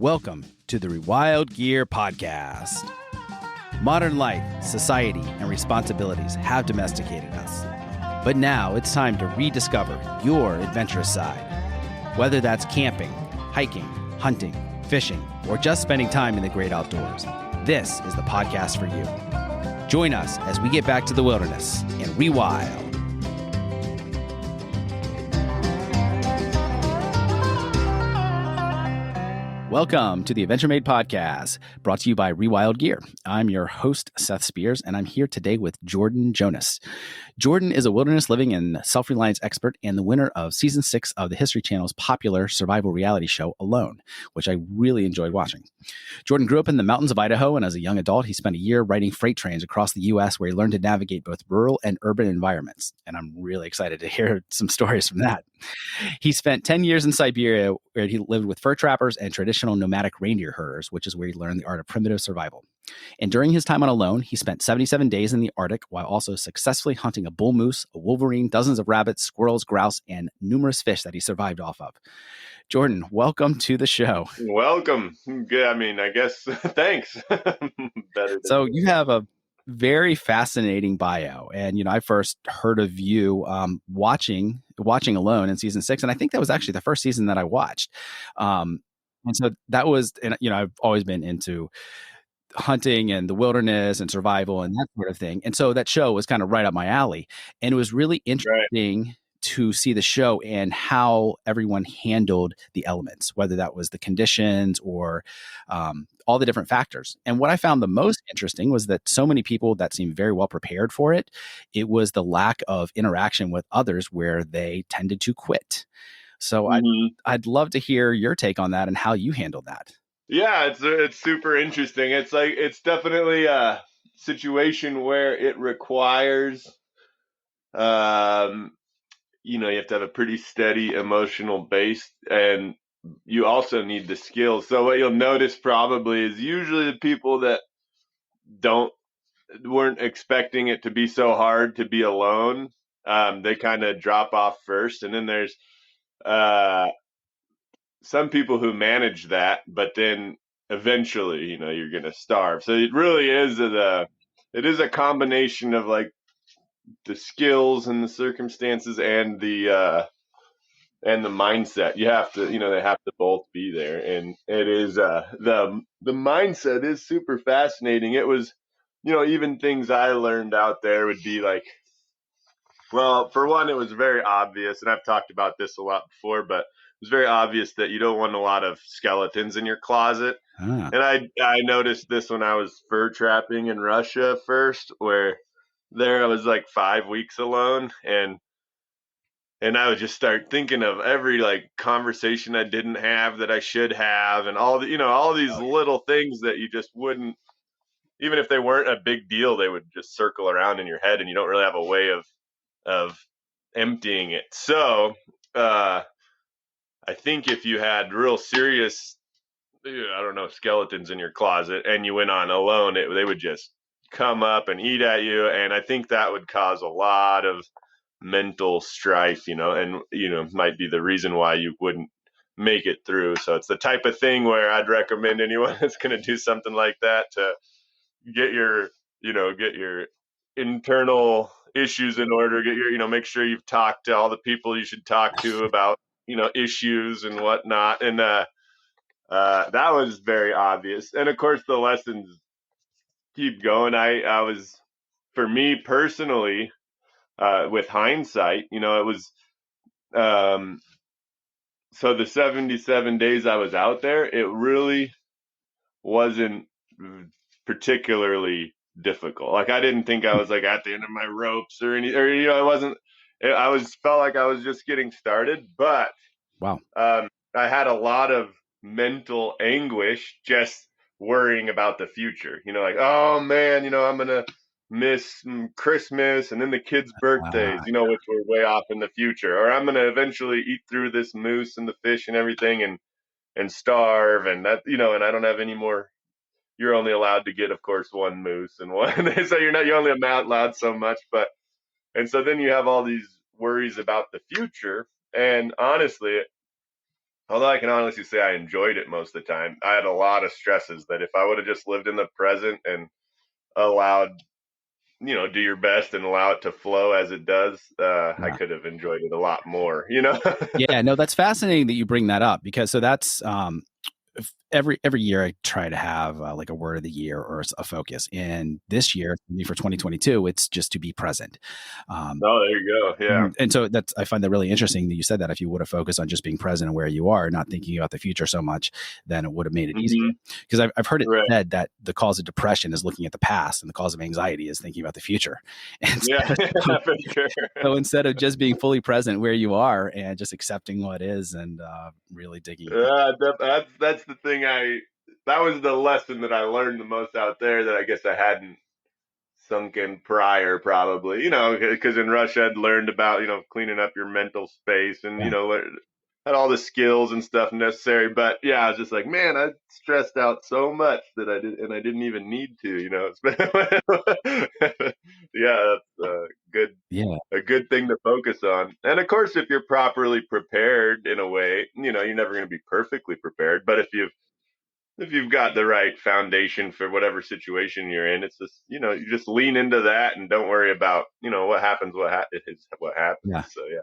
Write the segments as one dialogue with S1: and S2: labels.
S1: Welcome to the Rewild Gear Podcast. Modern life, society, and responsibilities have domesticated us. But now it's time to rediscover your adventurous side. Whether that's camping, hiking, hunting, fishing, or just spending time in the great outdoors, this is the podcast for you. Join us as we get back to the wilderness and rewild. Welcome to the Adventure Made Podcast, brought to you by Rewild Gear. I'm your host, Seth Spears, and I'm here today with Jordan Jonas. Jordan is a wilderness living and self-reliance expert and the winner of Season 6 of the History Channel's popular survival reality show, Alone, which I really enjoyed watching. Jordan grew up in the mountains of Idaho, and as a young adult, he spent a year riding freight trains across the U.S. where he learned to navigate both rural and urban environments. And I'm really excited to hear some stories from that. He spent 10 years in Siberia, where he lived with fur trappers and traditional nomadic reindeer herders, which is where he learned the art of primitive survival. And during his time on Alone, he spent 77 days in the Arctic while also successfully hunting a bull moose, a wolverine, dozens of rabbits, squirrels, grouse, and numerous fish that he survived off of. Jordan, welcome to the show.
S2: Welcome. Good. I guess thanks.
S1: So you have a very fascinating bio. And, I first heard of you watching Alone in Season 6. And I think that was actually the first season that I watched. And so that was, and I've always been into hunting and the wilderness and survival and that sort of thing. And so that show was kind of right up my alley. And it was really interesting to see the show and how everyone handled the elements, whether that was the conditions or all the different factors. And what I found the most interesting was that so many people that seemed very well prepared for it, it was the lack of interaction with others where they tended to quit. So I'd love to hear your take on that and how you handled that.
S2: Yeah, it's super interesting. It's definitely a situation where it requires, you have to have a pretty steady emotional base, and you also need the skills. So what you'll notice probably is usually the people that weren't expecting it to be so hard to be alone, they kind of drop off first, and then there's some people who manage that, but then eventually, you're going to starve. So it really is it is a combination of like the skills and the circumstances and the mindset. You have to, they have to both be there. And it is, the mindset is super fascinating. It was, even things I learned out there would be like, well, for one, it was very obvious, and I've talked about this a lot before, but it was very obvious that you don't want a lot of skeletons in your closet. And I noticed this when I was fur trapping in Russia first, where there I was like 5 weeks alone, and I would just start thinking of every like conversation I didn't have that I should have, and all these little things that you just wouldn't, even if they weren't a big deal, they would just circle around in your head, and you don't really have a way of emptying it. So I think if you had real serious, skeletons in your closet and you went on Alone, they would just come up and eat at you. And I think that would cause a lot of mental strife, and, might be the reason why you wouldn't make it through. So it's the type of thing where I'd recommend anyone that's going to do something like that to get your internal issues in order, get your, make sure you've talked to all the people you should talk to about, issues and whatnot. And that was very obvious. And of course the lessons keep going. I was, for me personally, with hindsight, it was, so the 77 days I was out there, it really wasn't particularly difficult. Like I didn't think I was like at the end of my ropes or any, or felt like I was just getting started. But
S1: wow,
S2: I had a lot of mental anguish just worrying about the future. Like, oh man, I'm gonna miss Christmas and then the kids' birthdays, which were way off in the future, or I'm gonna eventually eat through this moose and the fish and everything and starve, and that, and I don't have any more. You're only allowed to get, of course, one moose and one. So you're only allowed so much. And so then you have all these worries about the future. And honestly, although I can honestly say I enjoyed it most of the time. I had a lot of stresses that if I would have just lived in the present and allowed, do your best and allow it to flow as it does, I
S1: Yeah.
S2: could have enjoyed it a lot more.
S1: Yeah, no, that's fascinating that you bring that up because so that's every year I try to have like a word of the year or a focus. And this year for 2022, it's just to be present.
S2: Oh, there you go. Yeah.
S1: And so that's I find that really interesting that you said that if you would have focused on just being present and where you are, not thinking about the future so much, then it would have made it easier.
S2: Hmm.
S1: Because I've heard it
S2: Right.
S1: said that the cause of depression is looking at the past, and the cause of anxiety is thinking about the future. And
S2: Yeah,
S1: so,
S2: for sure.
S1: so instead of just being fully present where you are and just accepting what is and really digging.
S2: That's the thing. That was the lesson that I learned the most out there that I guess I hadn't sunk in prior, probably. Because in Russia I'd learned about cleaning up your mental space and
S1: Yeah,
S2: had all the skills and stuff necessary. But yeah, I was just like, man, I stressed out so much that I didn't even need to. Yeah, that's good
S1: yeah,
S2: a good thing to focus on. And of course, if you're properly prepared in a way, you're never going to be perfectly prepared. But if you've got the right foundation for whatever situation you're in, it's just you just lean into that and don't worry about what happens. Is what happens.
S1: yeah.
S2: So yeah.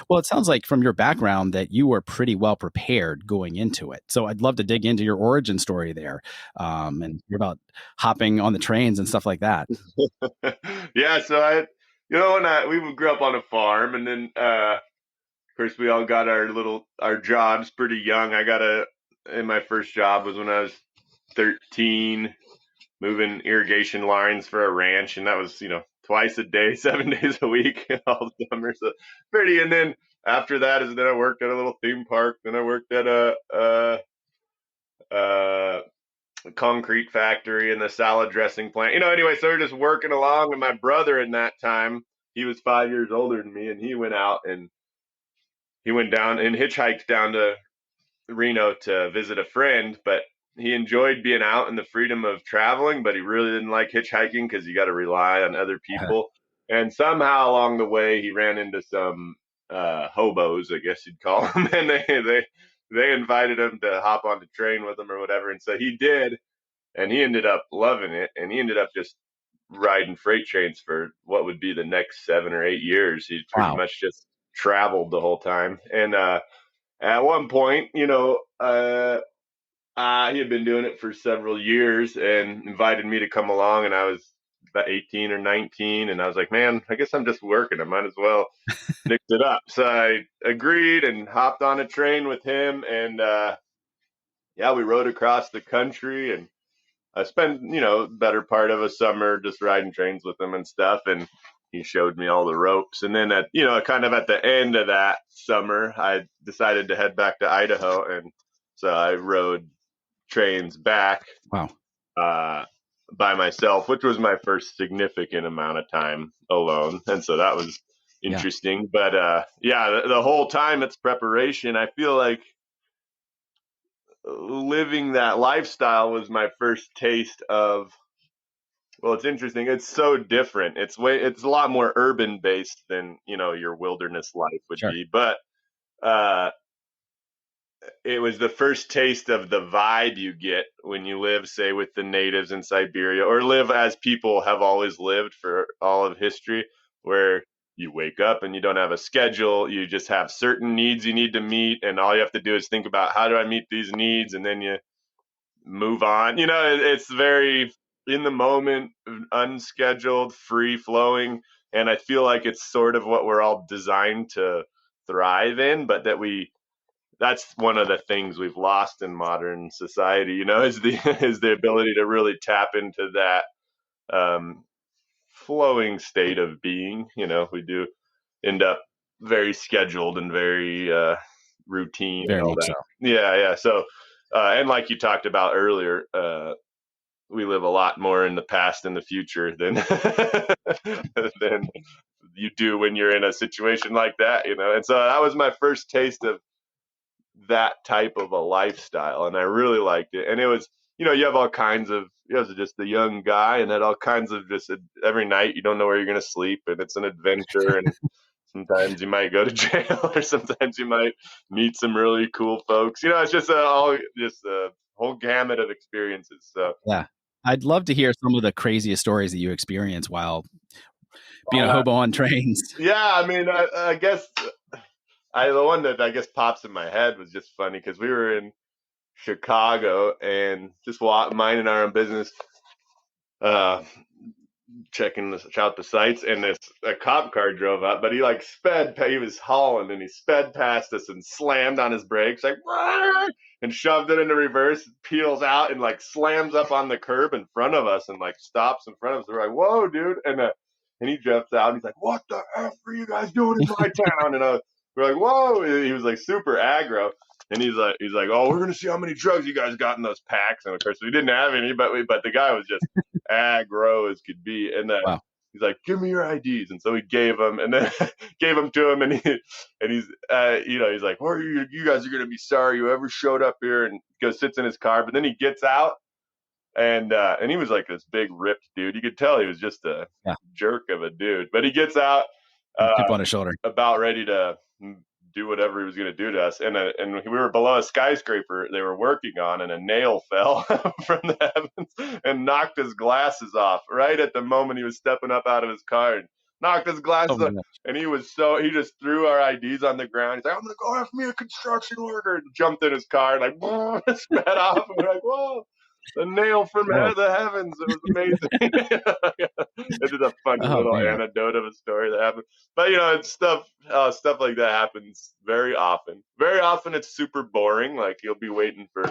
S1: Well, it sounds like from your background that you were pretty well prepared going into it. So I'd love to dig into your origin story there, and you're about hopping on the trains and stuff like that.
S2: Yeah. So when we grew up on a farm, and then of course we all got our jobs pretty young. And my first job was when I was 13, moving irrigation lines for a ranch, and that was twice a day, 7 days a week, all summer. So pretty. And then after that is then I worked at a little theme park. Then I worked at a concrete factory and the salad dressing plant. Anyway, so we're just working along. And my brother in that time, he was 5 years older than me, and he went down and hitchhiked down to Reno to visit a friend, but he enjoyed being out and the freedom of traveling, but he really didn't like hitchhiking because you got to rely on other people. And somehow along the way, he ran into some hobos, I guess you'd call them, and they invited him to hop on the train with them or whatever. And so he did, and he ended up loving it, and he ended up just riding freight trains for what would be the next 7 or 8 years. He pretty
S1: Wow.
S2: much just traveled the whole time. And at one point, he had been doing it for several years and invited me to come along, and I was about 18 or 19, and I was like, man, I guess I'm just working. I might as well mix it up. So I agreed and hopped on a train with him, and yeah, we rode across the country, and I spent, better part of a summer just riding trains with him and stuff, and he showed me all the ropes. And then kind of at the end of that summer, I decided to head back to Idaho, and so I rode trains back
S1: Wow.
S2: uh, by myself, which was my first significant amount of time alone, and so that was
S1: Yeah.
S2: interesting. But yeah, the whole time it's preparation. I feel like living that lifestyle was my first taste of. Well, it's interesting. It's so different. It's a lot more urban based than your wilderness life would
S1: Sure.
S2: be, but uh, it was the first taste of the vibe you get when you live, say, with the natives in Siberia, or live as people have always lived for all of history, where you wake up and you don't have a schedule. You just have certain needs you need to meet, and all you have to do is think about how do I meet these needs, and then you move on. It's very in the moment, unscheduled, free flowing, and I feel like it's sort of what we're all designed to thrive in, but that's one of the things we've lost in modern society, is the is the ability to really tap into that um, flowing state of being. We do end up very scheduled and very routine and
S1: Very
S2: all
S1: much
S2: that.
S1: so.
S2: Yeah, yeah. So, and like you talked about earlier, we live a lot more in the past and the future than than you do when you're in a situation like that. And so that was my first taste of that type of a lifestyle, and I really liked it. And it was, you have all kinds of, was just a young guy, and had all kinds of just every night you don't know where you're going to sleep, and it's an adventure, and Sometimes you might go to jail, or sometimes you might meet some really cool folks. It's just a whole gamut of experiences. So
S1: Yeah. I'd love to hear some of the craziest stories that you experience while being a
S2: uh,
S1: hobo on trains.
S2: yeah, I mean, I guess the one that I guess pops in my head was just funny because we were in Chicago and just minding our own business, uh, checking out the sites, and a cop car drove up, but he he was hauling and he sped past us and slammed on his brakes, like, "Rah!" and shoved it into reverse, peels out and slams up on the curb in front of us and stops in front of us. We're like, "Whoa, dude!" And he jumps out and he's like, "What the F are you guys doing in my town?" And we're like, "Whoa!" And he was super aggro. And he's like, "Oh, we're gonna see how many drugs you guys got in those packs." And of course, we didn't have any, but the guy was just aggro as could be. And
S1: Wow.
S2: he's like, "Give me your IDs." And so we gave him, and then gave them to him, and he's he's like, "Well, you guys are gonna be sorry you ever showed up here." And goes sits in his car, but then he gets out, and he was like this big ripped dude. You could tell he was just a
S1: Yeah.
S2: jerk of a dude. But he gets out,
S1: Chip on his shoulder.
S2: about ready to do whatever he was going to do to us. And we were below a skyscraper they were working on, and a nail fell from the heavens and knocked his glasses off right at the moment he was stepping up out of his car, and knocked his glasses off. And he just threw our IDs on the ground. He's like, "I'm going to go after me a construction worker," and jumped in his car and sped off. And we're like, "Whoa. The nail from the heavens." It was amazing. It's just a funny little anecdote of a story that happened. But it's stuff like that happens very often. Very often it's super boring. Like you'll be waiting for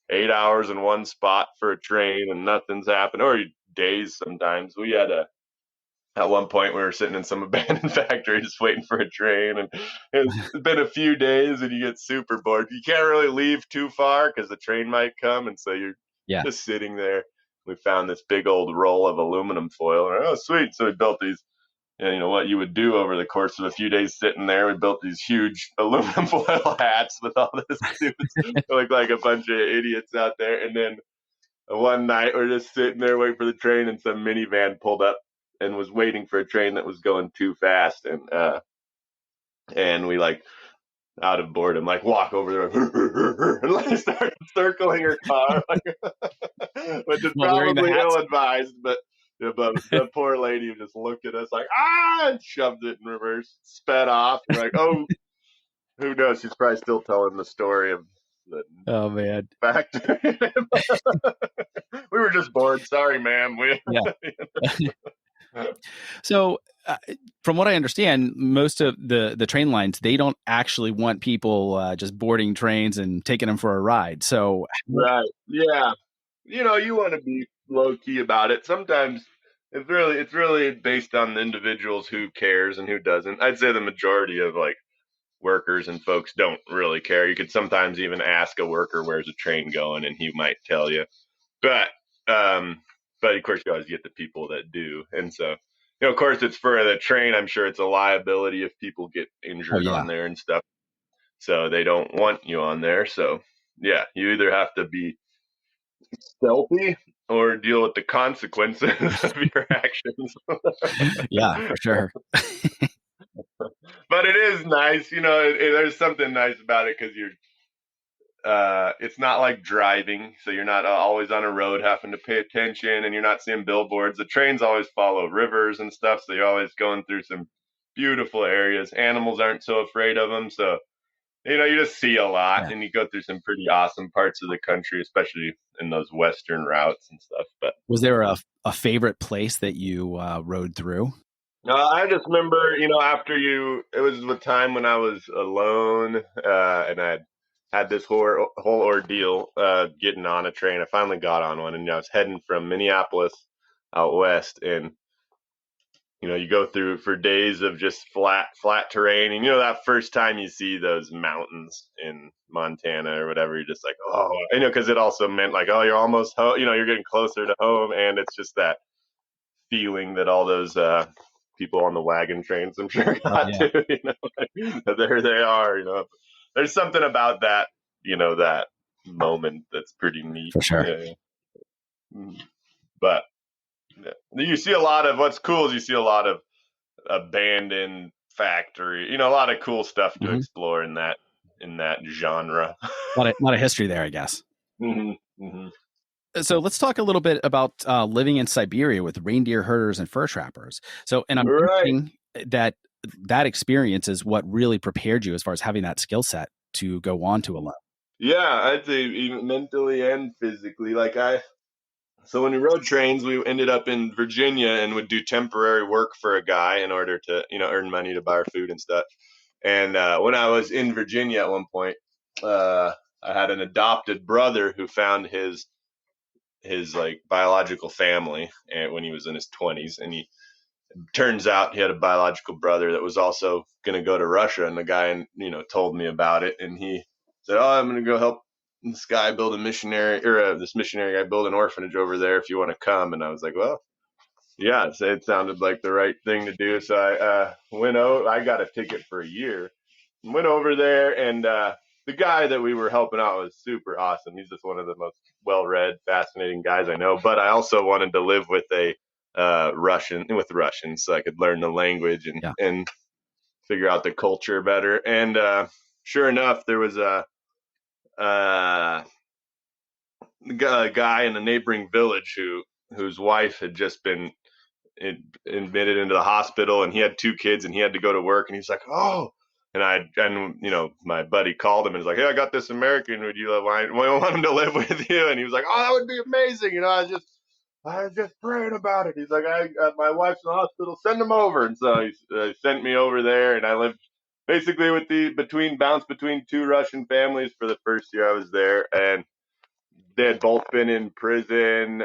S2: 8 hours in one spot for a train and nothing's happened, or days sometimes. We had at one point we were sitting in some abandoned factory just waiting for a train, and it's been a few days and you get super bored. You can't really leave too far because the train might come, and so you're just sitting there. We found this big old roll of aluminum foil. And, oh, sweet. So we built these, what you would do over the course of a few days sitting there. We built these huge aluminum foil hats with all this stupid, look like a bunch of idiots out there. And then one night we're just sitting there waiting for the train, and some minivan pulled up and was waiting for a train that was going too fast. And we out of boredom, walk over there and start circling her car, which is probably ill-advised, but the poor lady just looked at us like, and shoved it in reverse, sped off. We're like, oh, who knows? She's probably still telling the story of the factory. We were just bored. Sorry, ma'am.
S1: So, from what I understand, most of the train lines, they don't actually want people just boarding trains and taking them for a ride. So,
S2: right, yeah, you want to be low key about it. Sometimes it's really based on the individuals who cares and who doesn't. I'd say the majority of workers and folks don't really care. You could sometimes even ask a worker where's a train going, and he might tell you. But of course you always get the people that do, and so. Of course, it's for the train. I'm sure it's a liability if people get injured on there and stuff. So they don't want you on there. So, yeah, you either have to be stealthy or deal with the consequences of your actions.
S1: Yeah, for sure.
S2: But it is nice. There's something nice about it because it's not like driving, so you're not always on a road having to pay attention, and you're not seeing billboards. The trains always follow rivers and stuff, so you're always going through some beautiful areas. Animals aren't so afraid of them, so you just see a lot, and you go through some pretty awesome parts of the country, especially in those western routes and stuff. But
S1: was there a favorite place that you rode through?
S2: I just remember, it was the time when I was alone, and I had this whole ordeal getting on a train. I finally got on one, and I was heading from Minneapolis out west, and you go through for days of just flat terrain, and that first time you see those mountains in Montana or whatever, you're just like, oh, because it also meant oh, you're almost home, you're getting closer to home, and it's just that feeling that all those people on the wagon trains, I'm sure, got to, there they are, there's something about that, that moment that's pretty neat.
S1: For sure.
S2: Yeah. But you see a lot of, what's cool is you see a lot of abandoned factory, a lot of cool stuff to
S1: Mm-hmm.
S2: explore in that genre.
S1: Lot of history there, I guess.
S2: Mm-hmm. Mm-hmm.
S1: So let's talk a little bit about living in Siberia with reindeer herders and fur trappers. So, and I'm
S2: Right.
S1: thinking that experience is what really prepared you as far as having that skill set to go on to alone.
S2: Yeah, I'd say even mentally and physically. So when we rode trains, we ended up in Virginia and would do temporary work for a guy in order to, earn money to buy our food and stuff. And when I was in Virginia at one point, I had an adopted brother who found his like biological family and when he was in his 20s, and he turns out he had a biological brother that was also going to go to Russia, and the guy told me about it, and he said, "Oh, I'm going to go help this guy build a missionary, or this missionary guy build an orphanage over there if you want to come." And I was like, "Well, yeah," it sounded like the right thing to do. So I went over. I got a ticket for a year, went over there, and the guy that we were helping out was super awesome. He's just one of the most well-read, fascinating guys I know. But I also wanted to live with a Russians, so I could learn the language
S1: Yeah.
S2: and figure out the culture better. And sure enough, there was uh, a guy in a neighboring village whose wife had just been admitted into the hospital, and he had two kids, and he had to go to work, and he's like, "Oh." And my buddy called him and was like, "Hey, I got this American. Would you want him to live with you?" And he was like, "Oh, that would be amazing. I was just praying about it." He's like, my wife's in the hospital. Send him over." And so he sent me over there, and I lived basically bounce between two Russian families for the first year I was there, and they had both been in prison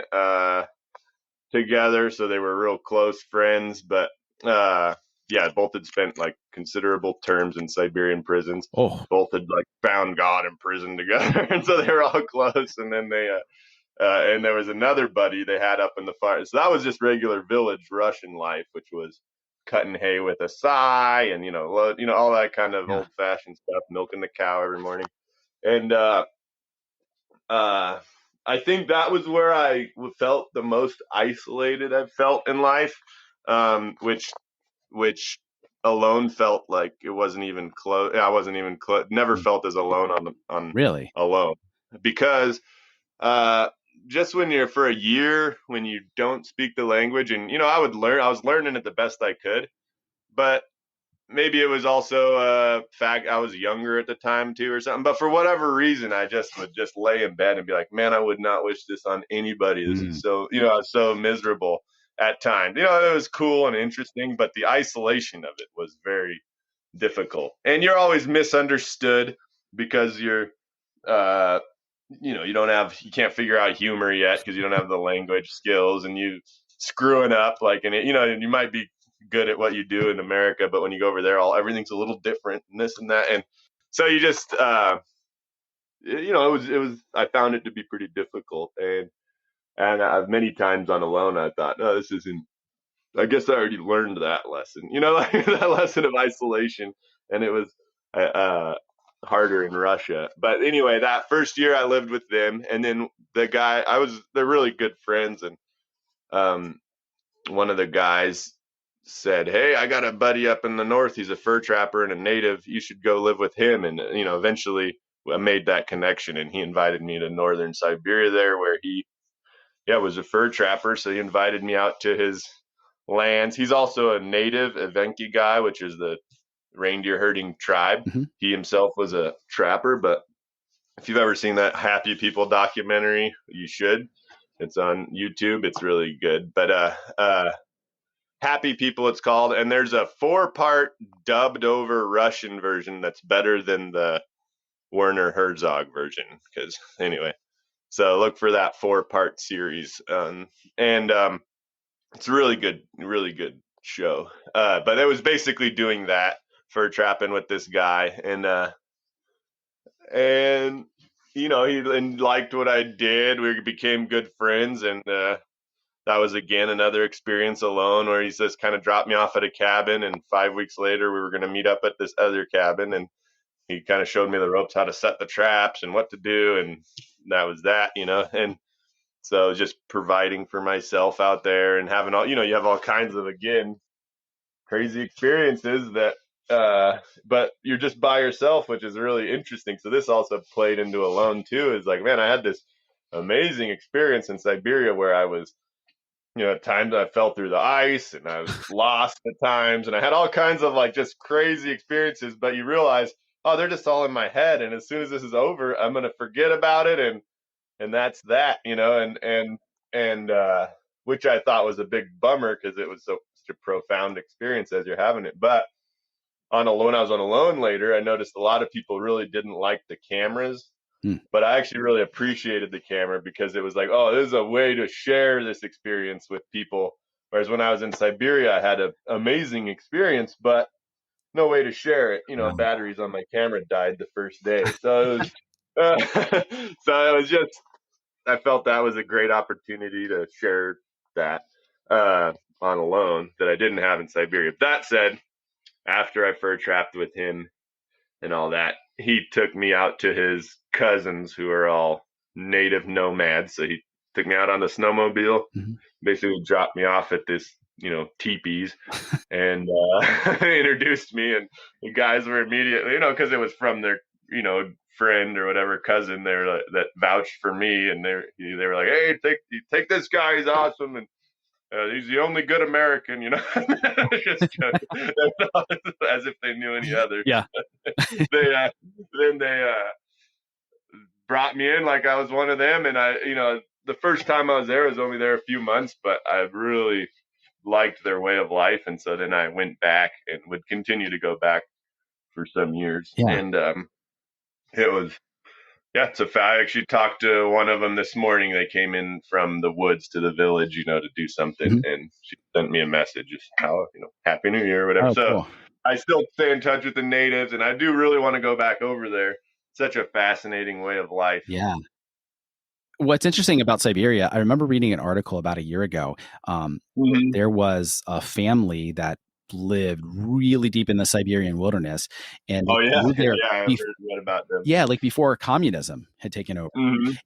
S2: together, so they were real close friends. But yeah, both had spent like considerable terms in Siberian prisons.
S1: Oh,
S2: Both had like found God in prison together, and so they were all close. And then and there was another buddy they had up in the fire. So that was just regular village Russian life, which was cutting hay with a scythe, and all that kind of
S1: yeah.
S2: old fashioned stuff, milking the cow every morning. And uh, I think that was where I felt the most isolated I've felt in life, which alone felt like it wasn't even close. I wasn't even close. Never felt as alone on
S1: Really?
S2: alone, because uh, just when you're for a year when you don't speak the language, and I was learning it the best I could, but maybe it was also a fact I was younger at the time too or something. But for whatever reason, I just would just lay in bed and be like, "Man, I would not wish this on anybody. This
S1: Mm.
S2: is so I was so miserable at times. It was cool and interesting, but the isolation of it was very difficult. And you're always misunderstood because you're uh you can't figure out humor yet because you don't have the language skills, and you screwing up like, and you might be good at what you do in America, but when you go over there, everything's a little different and this and that. And so you just it was I found it to be pretty difficult. And many times on alone I thought, "Oh, this isn't, I guess I already learned that lesson," like that lesson of isolation. And it was harder in Russia. But anyway, that first year I lived with them, and then they're really good friends. And um, one of the guys said, "Hey, I got a buddy up in the north. He's a fur trapper and a native. You should go live with him." And eventually I made that connection, and he invited me to northern Siberia there, where he was a fur trapper. So he invited me out to his lands. He's also a native Evenki guy, which is the reindeer herding tribe.
S1: Hmm.
S2: He himself was a trapper, but if you've ever seen that Happy People documentary, you should. It's on YouTube. It's really good. But Happy People, it's called, and there's a 4-part dubbed over Russian version that's better than the Werner Herzog version. Because anyway, so look for that 4-part series, and it's a really good show. But it was basically doing that, fur trapping with this guy, and he liked what I did. We became good friends, and that was again another experience alone, where he just kind of dropped me off at a cabin, and 5 weeks later we were going to meet up at this other cabin, and he kind of showed me the ropes, how to set the traps and what to do, and that was that. And so just providing for myself out there and having all, you have all kinds of, again, crazy experiences that but you're just by yourself, which is really interesting. So this also played into alone too. Is like, man, I had this amazing experience in Siberia where I was, at times I fell through the ice and I was lost at times, and I had all kinds of like just crazy experiences. But you realize, oh, they're just all in my head, and as soon as this is over, I'm gonna forget about it, and that's that, and which I thought was a big bummer because it was such a profound experience as you're having it. But when I was on alone later, I noticed a lot of people really didn't like the cameras, but I actually really appreciated the camera because it was like, oh, this is a way to share this experience with people. Whereas when I was in Siberia, I had an amazing experience, but no way to share it.
S1: Wow.
S2: Batteries on my camera died the first day, so it was, so it was just, I felt that was a great opportunity to share that on alone that I didn't have in Siberia. That said, after I fur trapped with him and all that, he took me out to his cousins who are all native nomads. So he took me out on the snowmobile, basically dropped me off at this, teepees, and introduced me. And the guys were immediately, because it was from their, friend or whatever cousin there that vouched for me, and they were like, hey, take this guy, he's awesome, and he's the only good American, just as if they knew any other.
S1: Yeah.
S2: They brought me in like I was one of them, and I, the first time I was there, I was only there a few months, but I really liked their way of life, and so then I went back and would continue to go back for some years, and it was. Yeah, so I actually talked to one of them this morning. They came in from the woods to the village, to do something, and she sent me a message, just how, Happy New Year, or whatever.
S1: Oh,
S2: so
S1: cool.
S2: I still stay in touch with the natives, and I do really want to go back over there. Such a fascinating way of life.
S1: Yeah. What's interesting about Siberia, I remember reading an article about a year ago. There was a family that lived really deep in the Siberian wilderness, and
S2: Oh yeah,
S1: moved there
S2: yeah, I've heard about them.
S1: Yeah, like before communism had taken over.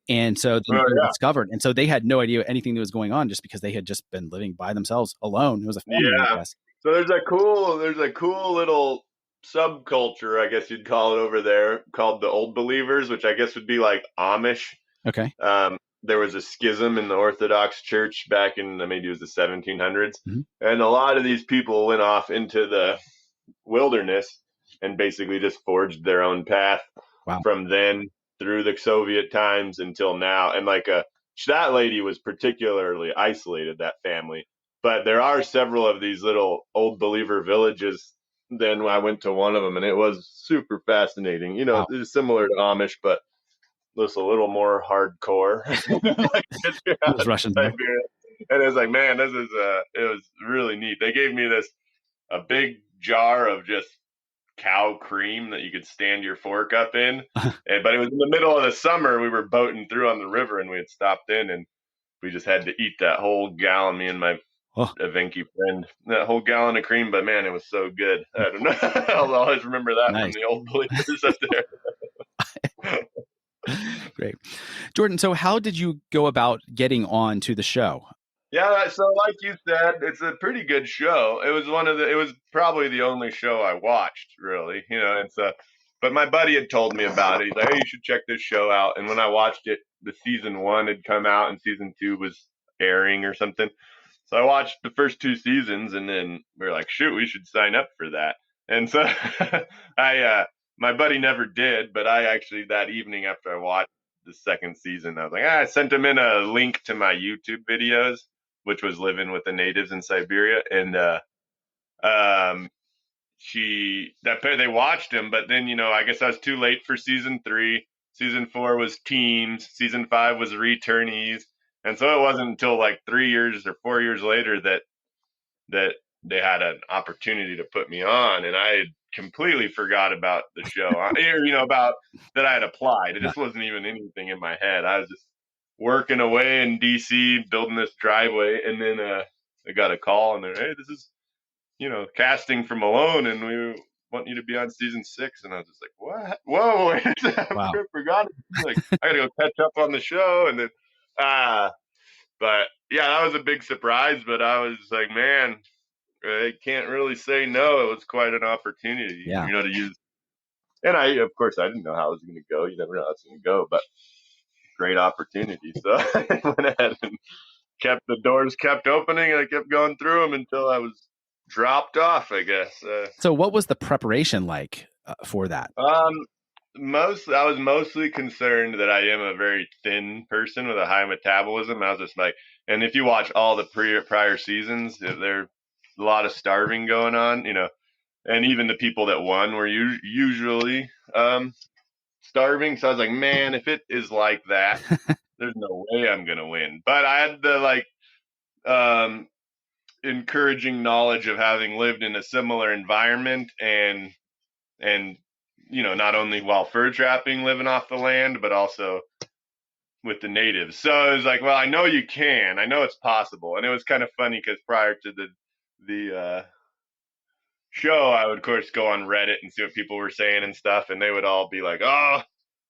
S1: And so then they were discovered. And so they had no idea anything that was going on just because they had just been living by themselves alone. It was a family, I guess.
S2: So there's a cool little subculture, I guess you'd call it, over there called the Old Believers, which I guess would be like Amish.
S1: Okay.
S2: There was a schism in the Orthodox Church back in maybe it was the 1700s, and a lot of these people went off into the wilderness and basically just forged their own path from then through the Soviet times until now. And that lady was particularly isolated, that family. But there are several of these little Old Believer villages. Then I went to one of them, and it was super fascinating. It was similar to Amish, but just a little more hardcore.
S1: Those Russians.
S2: And it was like, man, it was really neat. They gave me a big jar of just cow cream that you could stand your fork up in. But it was in the middle of the summer. We were boating through on the river, and we had stopped in, and we just had to eat that whole gallon, me and my Evenki friend, that whole gallon of cream. But man, it was so good. I don't know. I'll always remember that from the Old Believers up there.
S1: Great. Jordan, so how did you go about getting on to the show?
S2: Yeah, so like you said, it's a pretty good show. It was probably the only show I watched, really. But my buddy had told me about it. He's like, hey, you should check this show out. And when I watched it, the season 1 had come out and season 2 was airing or something. So I watched the first 2 seasons, and then we were like, shoot, we should sign up for that. And so my buddy never did, but I actually, that evening after I watched the second season, I was like, I sent him in a link to my YouTube videos, which was living with the natives in Siberia. And they watched him, but then, I guess I was too late for season 3. Season 4 was teens. Season 5 was returnees. And so it wasn't until like 3 years or 4 years later that they had an opportunity to put me on, and I had completely forgot about the show, about that I had applied. It just wasn't even anything in my head. I was just working away in DC, building this driveway, and then I got a call, and they're, hey, this is, casting from Malone, and we want you to be on season 6. And I was just like, what? Whoa, I forgot. Like, I gotta go catch up on the show, and then, but yeah, that was a big surprise. But I was like, man, I can't really say no. It was quite an opportunity,
S1: Yeah.
S2: to use. And of course, I didn't know how it was going to go. You never know how it's going to go, but great opportunity. So I went ahead and kept the doors kept opening, and I kept going through them until I was dropped off, I guess.
S1: So what was the preparation like for that?
S2: I was mostly concerned that I am a very thin person with a high metabolism. I was just like, and if you watch all the prior seasons, there's a lot of starving going on, and even the people that won were usually starving. So I was like, man, if it is like that, there's no way I'm gonna win. But I had the encouraging knowledge of having lived in a similar environment and not only while fur trapping, living off the land, but also with the natives. So it was like, well, I know you can. I know it's possible. And it was kind of funny because prior to the show, I would, of course, go on Reddit and see what people were saying and stuff. And they would all be like, oh,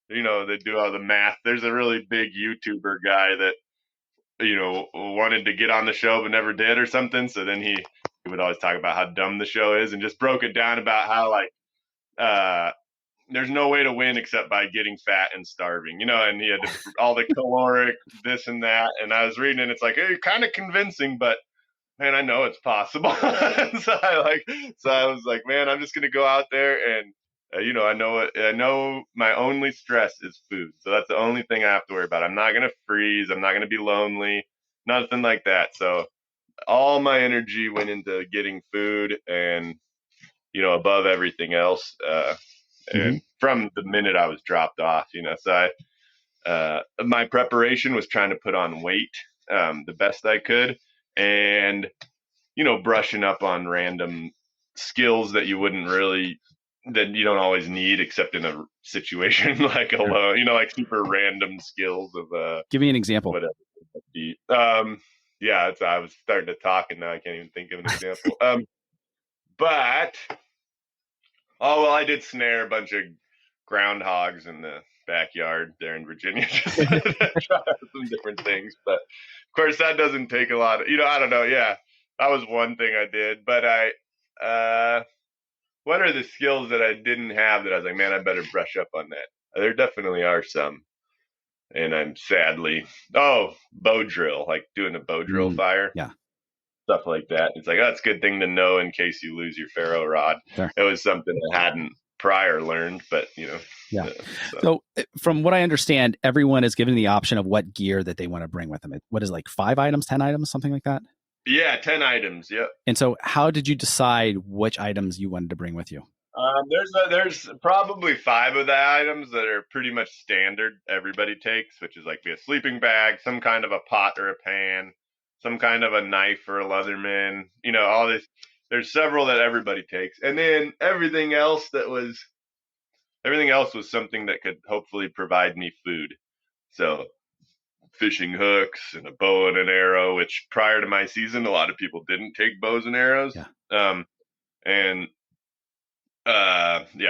S2: they do all the math. There's a really big YouTuber guy that, wanted to get on the show but never did or something. So then he would always talk about how dumb the show is and just broke it down about how there's no way to win except by getting fat and starving, and he had all the caloric this and that. And I was reading and it's like, hey, you're kind of convincing, but man, I know it's possible. so I was like, man, I'm just going to go out there and, I know my only stress is food. So that's the only thing I have to worry about. I'm not going to freeze. I'm not going to be lonely, nothing like that. So all my energy went into getting food and, above everything else. And from the minute I was dropped off, so my preparation was trying to put on weight the best I could and, brushing up on random skills that you don't always need except in a situation like alone, like super random skills of
S1: give me an example.
S2: Whatever. Yeah, I was starting to talk and now I can't even think of an example. But I did snare a bunch of groundhogs in the backyard there in Virginia. Just try some different things, but of course that doesn't take a lot of, I don't know. Yeah, that was one thing I did, but what are the skills that I didn't have that I was like, man, I better brush up on that? There definitely are some. And I'm sadly, bow drill, like doing a bow drill fire.
S1: Yeah. Stuff
S2: like that. It's like, it's a good thing to know in case you lose your ferro rod. Sure. It was something I hadn't prior learned, but
S1: Yeah. So from what I understand, everyone is given the option of what gear that they want to bring with them. What is 5 items, 10 items, something like that?
S2: Yeah, 10 items. Yep.
S1: And so how did you decide which items you wanted to bring with you?
S2: There's probably 5 of the items that are pretty much standard everybody takes, which is be a sleeping bag, some kind of a pot or a pan, some kind of a knife or a Leatherman, all this. There's several that everybody takes. And then everything else was something that could hopefully provide me food. So fishing hooks and a bow and an arrow, which prior to my season, a lot of people didn't take bows and arrows. Yeah.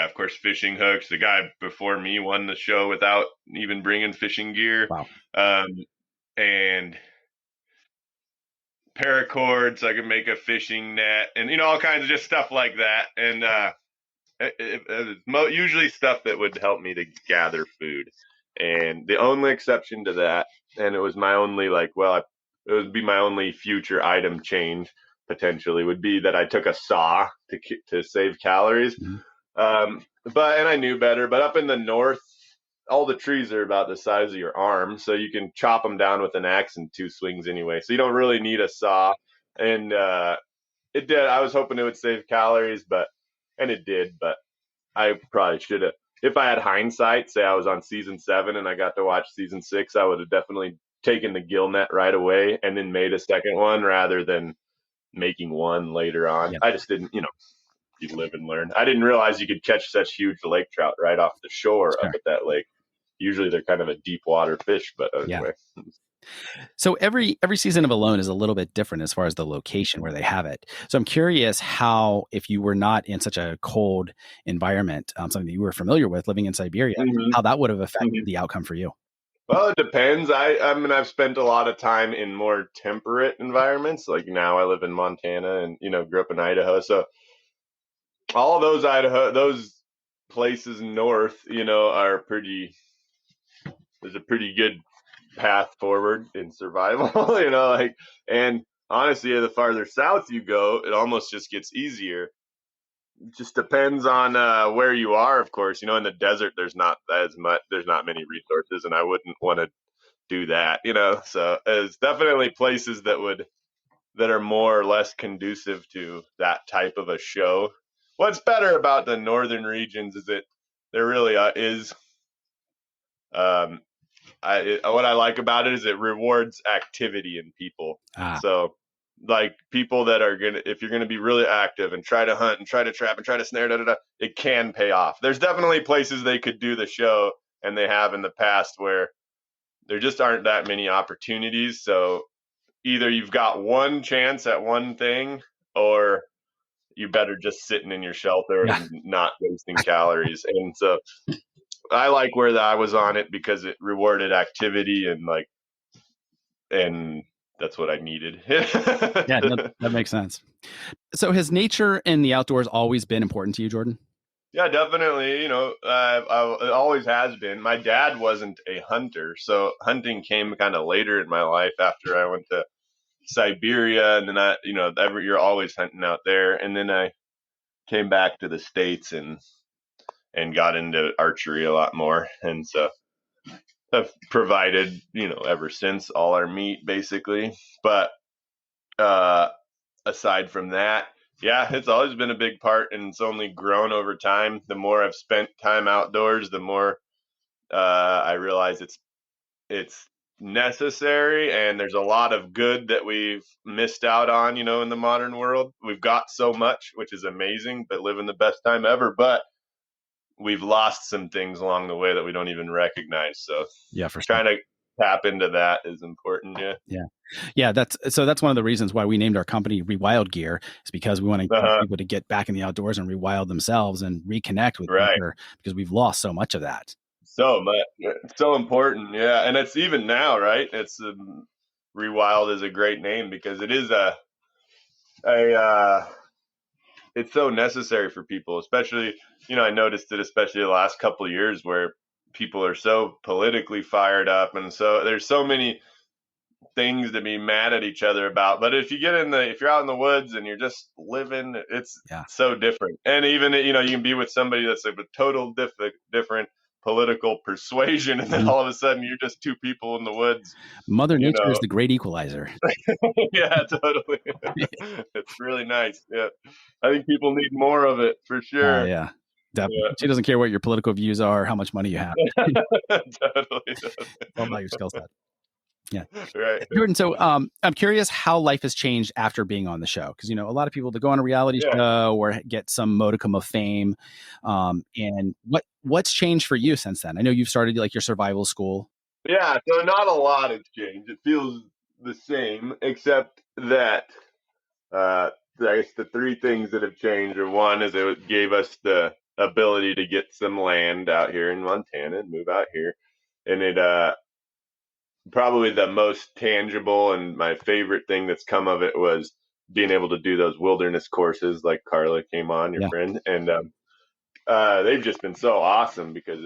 S2: Of course, fishing hooks. The guy before me won the show without even bringing fishing gear.
S1: Wow.
S2: And paracord, so I could make a fishing net and, all kinds of just stuff like that. And usually stuff that would help me to gather food. And the only exception to that, and it was my only it would be my only future item change potentially, would be that I took a saw to save calories. Mm-hmm. And I knew better, but up in the north, all the trees are about the size of your arm, so you can chop them down with an axe in 2 swings anyway. So you don't really need a saw. And it did. I was hoping it would save calories, and it did. But I probably should have. If I had hindsight, say I was on season 7 and I got to watch season 6, I would have definitely taken the gill net right away and then made a second one rather than making one later on. Yep. I just didn't, you live and learn. I didn't realize you could catch such huge lake trout right off the shore up at that lake. Usually they're kind of a deep water fish, but anyway. Yeah.
S1: So every season of Alone is a little bit different as far as the location where they have it. So I'm curious how, if you were not in such a cold environment, something that you were familiar with living in Siberia, how that would have affected the outcome for you.
S2: Well, it depends. I mean, I've spent a lot of time in more temperate environments. Like now I live in Montana and, grew up in Idaho. So all those places north, are there's a pretty good path forward in survival, and honestly, the farther south you go, it almost just gets easier. It just depends on where you are, of course. In the desert, there's not many resources, and I wouldn't want to do that, So there's definitely places that are more or less conducive to that type of a show. What's better about the northern regions is that there really is. Um, what I like about it is it rewards activity in people.
S1: Ah,
S2: So, like people that are if you're gonna be really active and try to hunt and try to trap and try to snare, it can pay off. There's definitely places they could do the show, and they have in the past where there just aren't that many opportunities. So either you've got one chance at one thing, or you better just sitting in your shelter
S1: yeah.
S2: and not wasting calories. And so I like where I was on it because it rewarded activity and that's what I needed.
S1: Yeah, no, that makes sense. So has nature and the outdoors always been important to you, Jordan?
S2: Yeah, definitely. It always has been. My dad wasn't a hunter, so hunting came kind of later in my life after I went to Siberia, and then every year always hunting out there, and then I came back to the States and got into archery a lot more, and so have provided ever since all our meat basically. But uh, aside from that, yeah, it's always been a big part, and it's only grown over time. The more I've spent time outdoors, the more I realize it's necessary, and there's a lot of good that we've missed out on, in the modern world. We've got so much, which is amazing, but living the best time ever. But we've lost some things along the way that we don't even recognize. So
S1: Yeah, for sure.
S2: trying to tap into that is important. Yeah.
S1: Yeah. Yeah, that's one of the reasons why we named our company Rewild Gear, is because we want to encourage
S2: Uh-huh.
S1: people to get back in the outdoors and rewild themselves and reconnect with
S2: Right.
S1: nature, because we've lost so much of that.
S2: So much. It's so important. Yeah. And it's even now, right? Rewild is a great name because it is a it's so necessary for people, especially, I noticed it, especially the last couple of years where people are so politically fired up. And so there's so many things to be mad at each other about. But if you're out in the woods and you're just living, it's
S1: Yeah.
S2: so different. And even, you can be with somebody that's like a total different political persuasion. And then
S1: Mhm.
S2: all of a sudden you're just two people in the woods,
S1: Mother
S2: you
S1: Nature is
S2: know?
S1: the great equalizer.
S2: Yeah, totally. It's really nice. Yeah. I think people need more of it for sure.
S1: Yeah, definitely.
S2: Yeah.
S1: She doesn't care what your political views are, how much money you have. It's
S2: Totally.
S1: all about your skill set. Yeah.
S2: Right.
S1: Jordan, so I'm curious how life has changed after being on the show, because a lot of people that go on a reality
S2: Yeah.
S1: show or get some modicum of fame, and what's changed for you since then? I know you've started like your survival school.
S2: Yeah. So not a lot has changed. It feels the same, except that I guess the three things that have changed are: one is it gave us the ability to get some land out here in Montana and move out here, and it probably the most tangible and my favorite thing that's come of it was being able to do those wilderness courses like Carla came on, your
S1: Yeah.
S2: friend, and they've just been so awesome because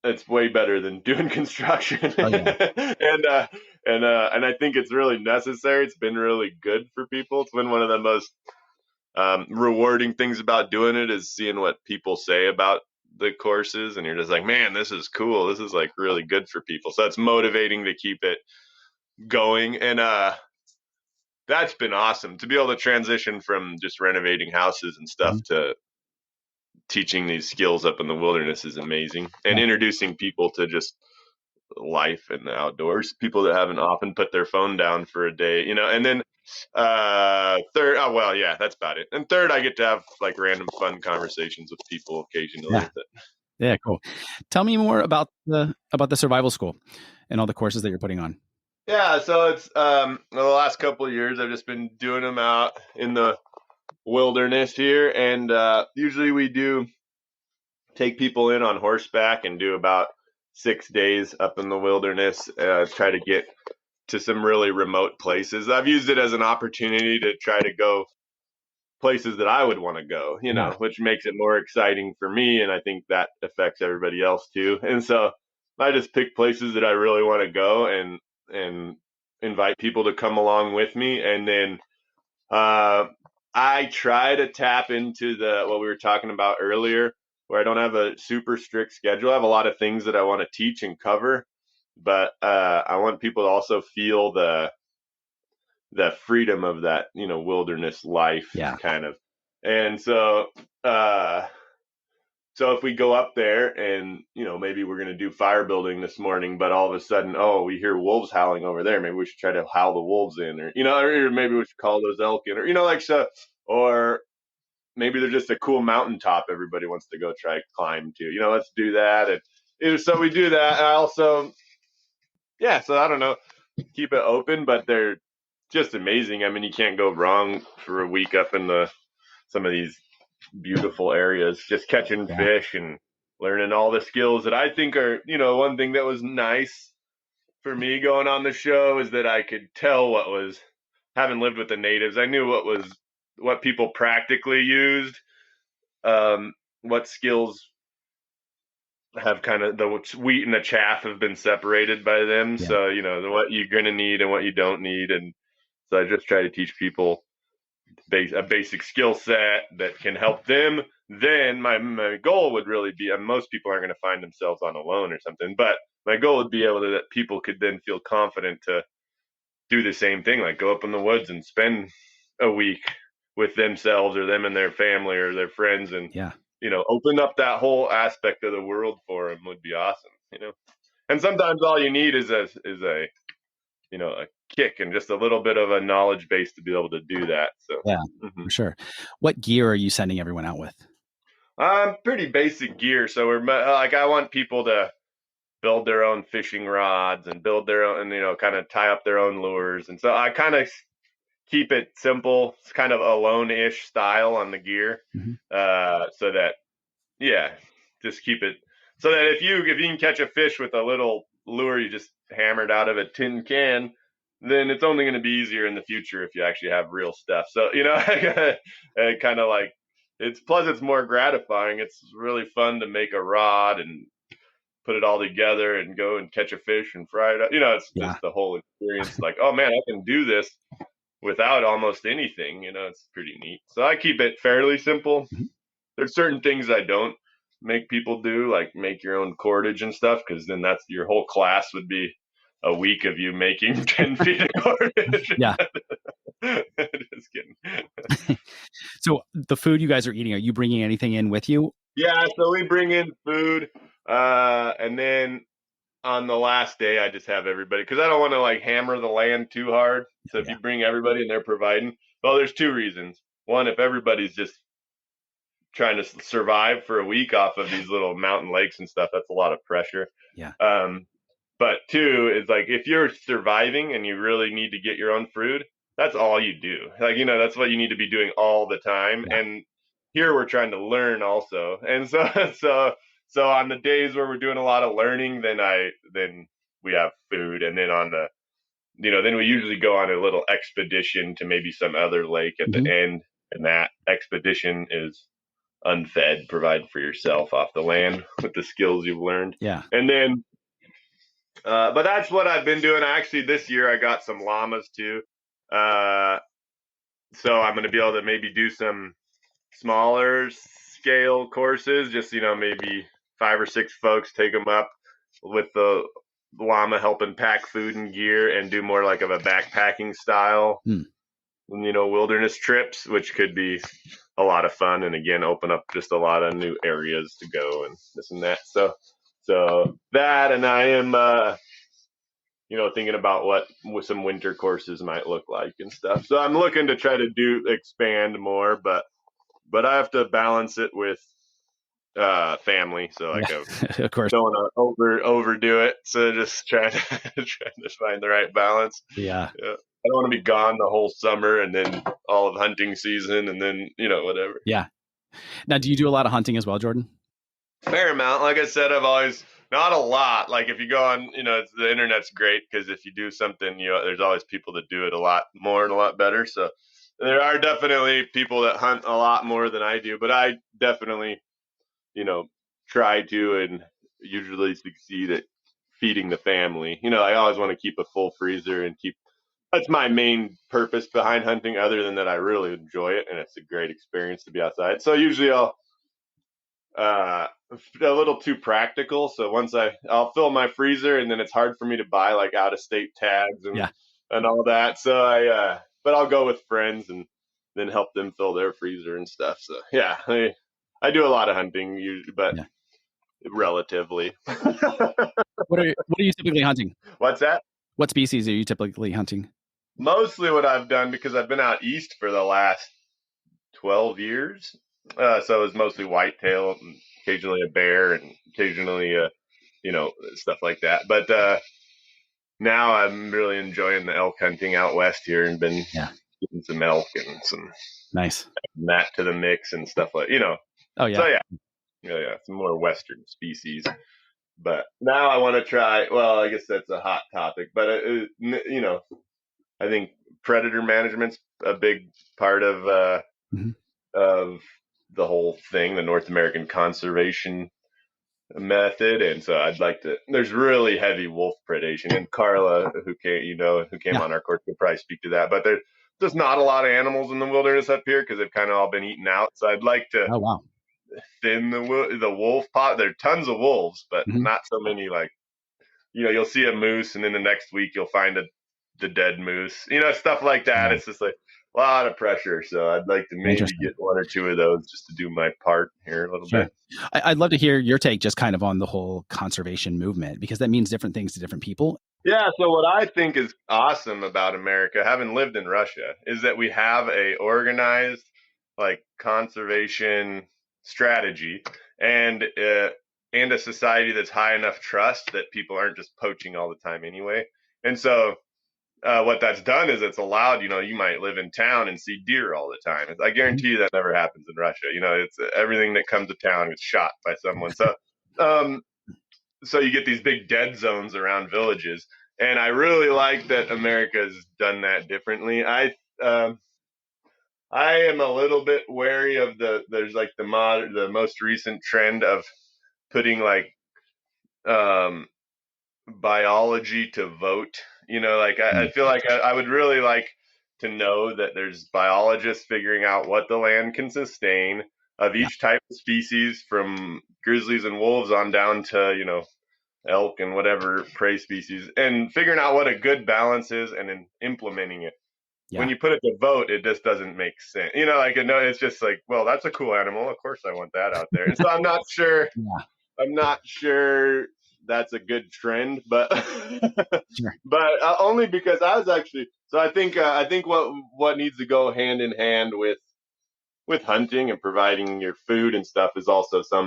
S2: it's way better than doing construction.
S1: Oh yeah.
S2: And I think it's really necessary. It's been really good for people. It's been one of the most rewarding things about doing it is seeing what people say about the courses, and you're just like, man, this is cool. This is like really good for people. So it's motivating to keep it going, and that's been awesome to be able to transition from just renovating houses and stuff
S1: Mhm.
S2: to teaching these skills up in the wilderness is amazing, and
S1: Yeah.
S2: introducing people to just life and the outdoors, people that haven't often put their phone down for a day, and then third, oh well, yeah, that's about it. And third, I get to have like random fun conversations with people
S1: Yeah.
S2: occasionally.
S1: Yeah. Cool. Tell me more about the survival school and all the courses that you're putting on.
S2: Yeah, so it's the last couple of years I've just been doing them out in the wilderness here, and usually we do take people in on horseback and do about 6 days up in the wilderness, try to get to some really remote places. I've used it as an opportunity to try to go places that I would want to go,
S1: Yeah.
S2: which makes it more exciting for me. And I think that affects everybody else too. And so I just pick places that I really want to go and invite people to come along with me. And then I try to tap into what we were talking about earlier, where I don't have a super strict schedule. I have a lot of things that I want to teach and cover, but I want people to also feel the freedom of that, wilderness life kind of. And so, so if we go up there and, maybe we're going to do fire building this morning, but all of a sudden, oh, we hear wolves howling over there. Maybe we should try to howl the wolves in, or, or maybe we should call those elk in, or, so, or maybe they're just a cool mountaintop everybody wants to go try climb to, let's do that. And so we do that. I also, so I don't know, keep it open, but they're just amazing. I mean, you can't go wrong for a week up in some of these beautiful areas, just catching fish and learning all the skills that I think are, one thing that was nice for me going on the show is that I could tell having lived with the natives, I knew what people practically used, what skills have kind of the wheat and the chaff have been separated by them. Yeah. So, what you're going to need and what you don't need. And so I just try to teach people a basic skill set that can help them. Then my goal would really be, and most people aren't going to find themselves on alone or something, but my goal would be able to, that people could then feel confident to do the same thing, like go up in the woods and spend a week with themselves or them and their family or their friends and, open up that whole aspect of the world for them would be awesome, And sometimes all you need is a kick and just a little bit of a knowledge base to be able to do that. So
S1: for sure. What gear are you sending everyone out with?
S2: Pretty basic gear. So we're I want people to build their own fishing rods and build their own, and kind of tie up their own lures. And so I kind of keep it simple. It's kind of alone-ish style on the gear, so that just keep it so that if you can catch a fish with a little lure you just hammered out of a tin can, then it's only going to be easier in the future if you actually have real stuff. So, kind of like it's more gratifying. It's really fun to make a rod and put it all together and go and catch a fish and fry it up. It's just the whole experience. Like, oh man, I can do this without almost anything. It's pretty neat. So I keep it fairly simple. There's certain things I don't make people do, like make your own cordage and stuff, because then that's your whole class would be a week of you making 10 feet of cordage.
S1: Yeah.
S2: Just kidding.
S1: So the food you guys are eating, are you bringing anything in with you?
S2: Yeah, so we bring in food, and then on the last day, I just have everybody, because I don't want to hammer the land too hard. So if you bring everybody and they're providing, well, there's two reasons. One, if everybody's just trying to survive for a week off of these little mountain lakes and stuff, that's a lot of pressure.
S1: Yeah.
S2: But two is if you're surviving and you really need to get your own food, that's all you do. That's what you need to be doing all the time. Yeah. And here we're trying to learn also. And so on the days where we're doing a lot of learning, then we have food. And then on the, then we usually go on a little expedition to maybe some other lake at the end. And that expedition is unfed, provide for yourself off the land with the skills you've learned.
S1: Yeah.
S2: And then, but that's what I've been doing. Actually, this year I got some llamas too. So I'm going to be able to maybe do some smaller scale courses, just, maybe 5 or 6 folks, take them up with the llama helping pack food and gear and do more like of a backpacking style, wilderness trips, which could be a lot of fun. And again, open up just a lot of new areas to go and this and that. So that, and I am, thinking about what some winter courses might look like and stuff. So I'm looking to try to expand more, but I have to balance it with family. So
S1: of course,
S2: don't want to overdo it. So just trying to find the right balance.
S1: Yeah.
S2: I don't want to be gone the whole summer and then all of hunting season and then, whatever.
S1: Yeah. Now, do you do a lot of hunting as well, Jordan?
S2: Fair amount. Like I said, I've always Not a lot. Like if you go on, the internet's great because if you do something, there's always people that do it a lot more and a lot better. So there are definitely people that hunt a lot more than I do, but I definitely, you know, try to and usually succeed at feeding the family. I always want to keep a full freezer and that's my main purpose behind hunting, other than that I really enjoy it and it's a great experience to be outside. So usually uh a little too practical. So I'll fill my freezer and then it's hard for me to buy like out of state tags
S1: Yeah.
S2: and all that. So but I'll go with friends and then help them fill their freezer and stuff. So yeah, I do a lot of hunting usually, but
S1: Yeah.
S2: relatively.
S1: What are you typically hunting?
S2: What's that?
S1: What species are you typically hunting?
S2: Mostly what I've done, because I've been out east for the last 12 years. So it's mostly whitetail, and occasionally a bear, and occasionally, stuff like that. But now I'm really enjoying the elk hunting out west here, and been getting some elk and some
S1: Nice.
S2: mat to the mix and stuff
S1: Oh yeah.
S2: So yeah, some more western species. But now I want to try. Well, I guess that's a hot topic, but I think predator management's a big part of the whole thing, the North American conservation method. And so I'd like to. There's really heavy wolf predation, and Carla, who came on our course, could probably speak to that. But there's just not a lot of animals in the wilderness up here because they've kind of all been eaten out. So I'd like to
S1: Oh wow.
S2: thin the wolf pot. There are tons of wolves, but not so many. Like you'll see a moose, and then the next week you'll find the dead moose. Stuff like that. It's just like a lot of pressure. So I'd like to maybe get one or two of those just to do my part here a little bit.
S1: I'd love to hear your take just kind of on the whole conservation movement, because that means different things to different people.
S2: Yeah. So what I think is awesome about America, having lived in Russia, is that we have a organized like conservation strategy and a society that's high enough trust that people aren't just poaching all the time anyway. And so what that's done is it's allowed, you might live in town and see deer all the time. I guarantee you that never happens in Russia. It's everything that comes to town is shot by someone. So you get these big dead zones around villages. And I really like that America's done that differently. I am a little bit wary of there's like the most recent trend of putting like um, biology to vote. I feel like I would really like to know that there's biologists figuring out what the land can sustain of each type of species, from grizzlies and wolves on down to, elk and whatever prey species, and figuring out what a good balance is and then implementing it. When you put it to vote, it just doesn't make sense. It's just like, well, that's a cool animal. Of course I want that out there. And so I'm not sure. I'm not sure that's a good trend, but but only because I was actually. So I think what needs to go hand in hand with hunting and providing your food and stuff is also some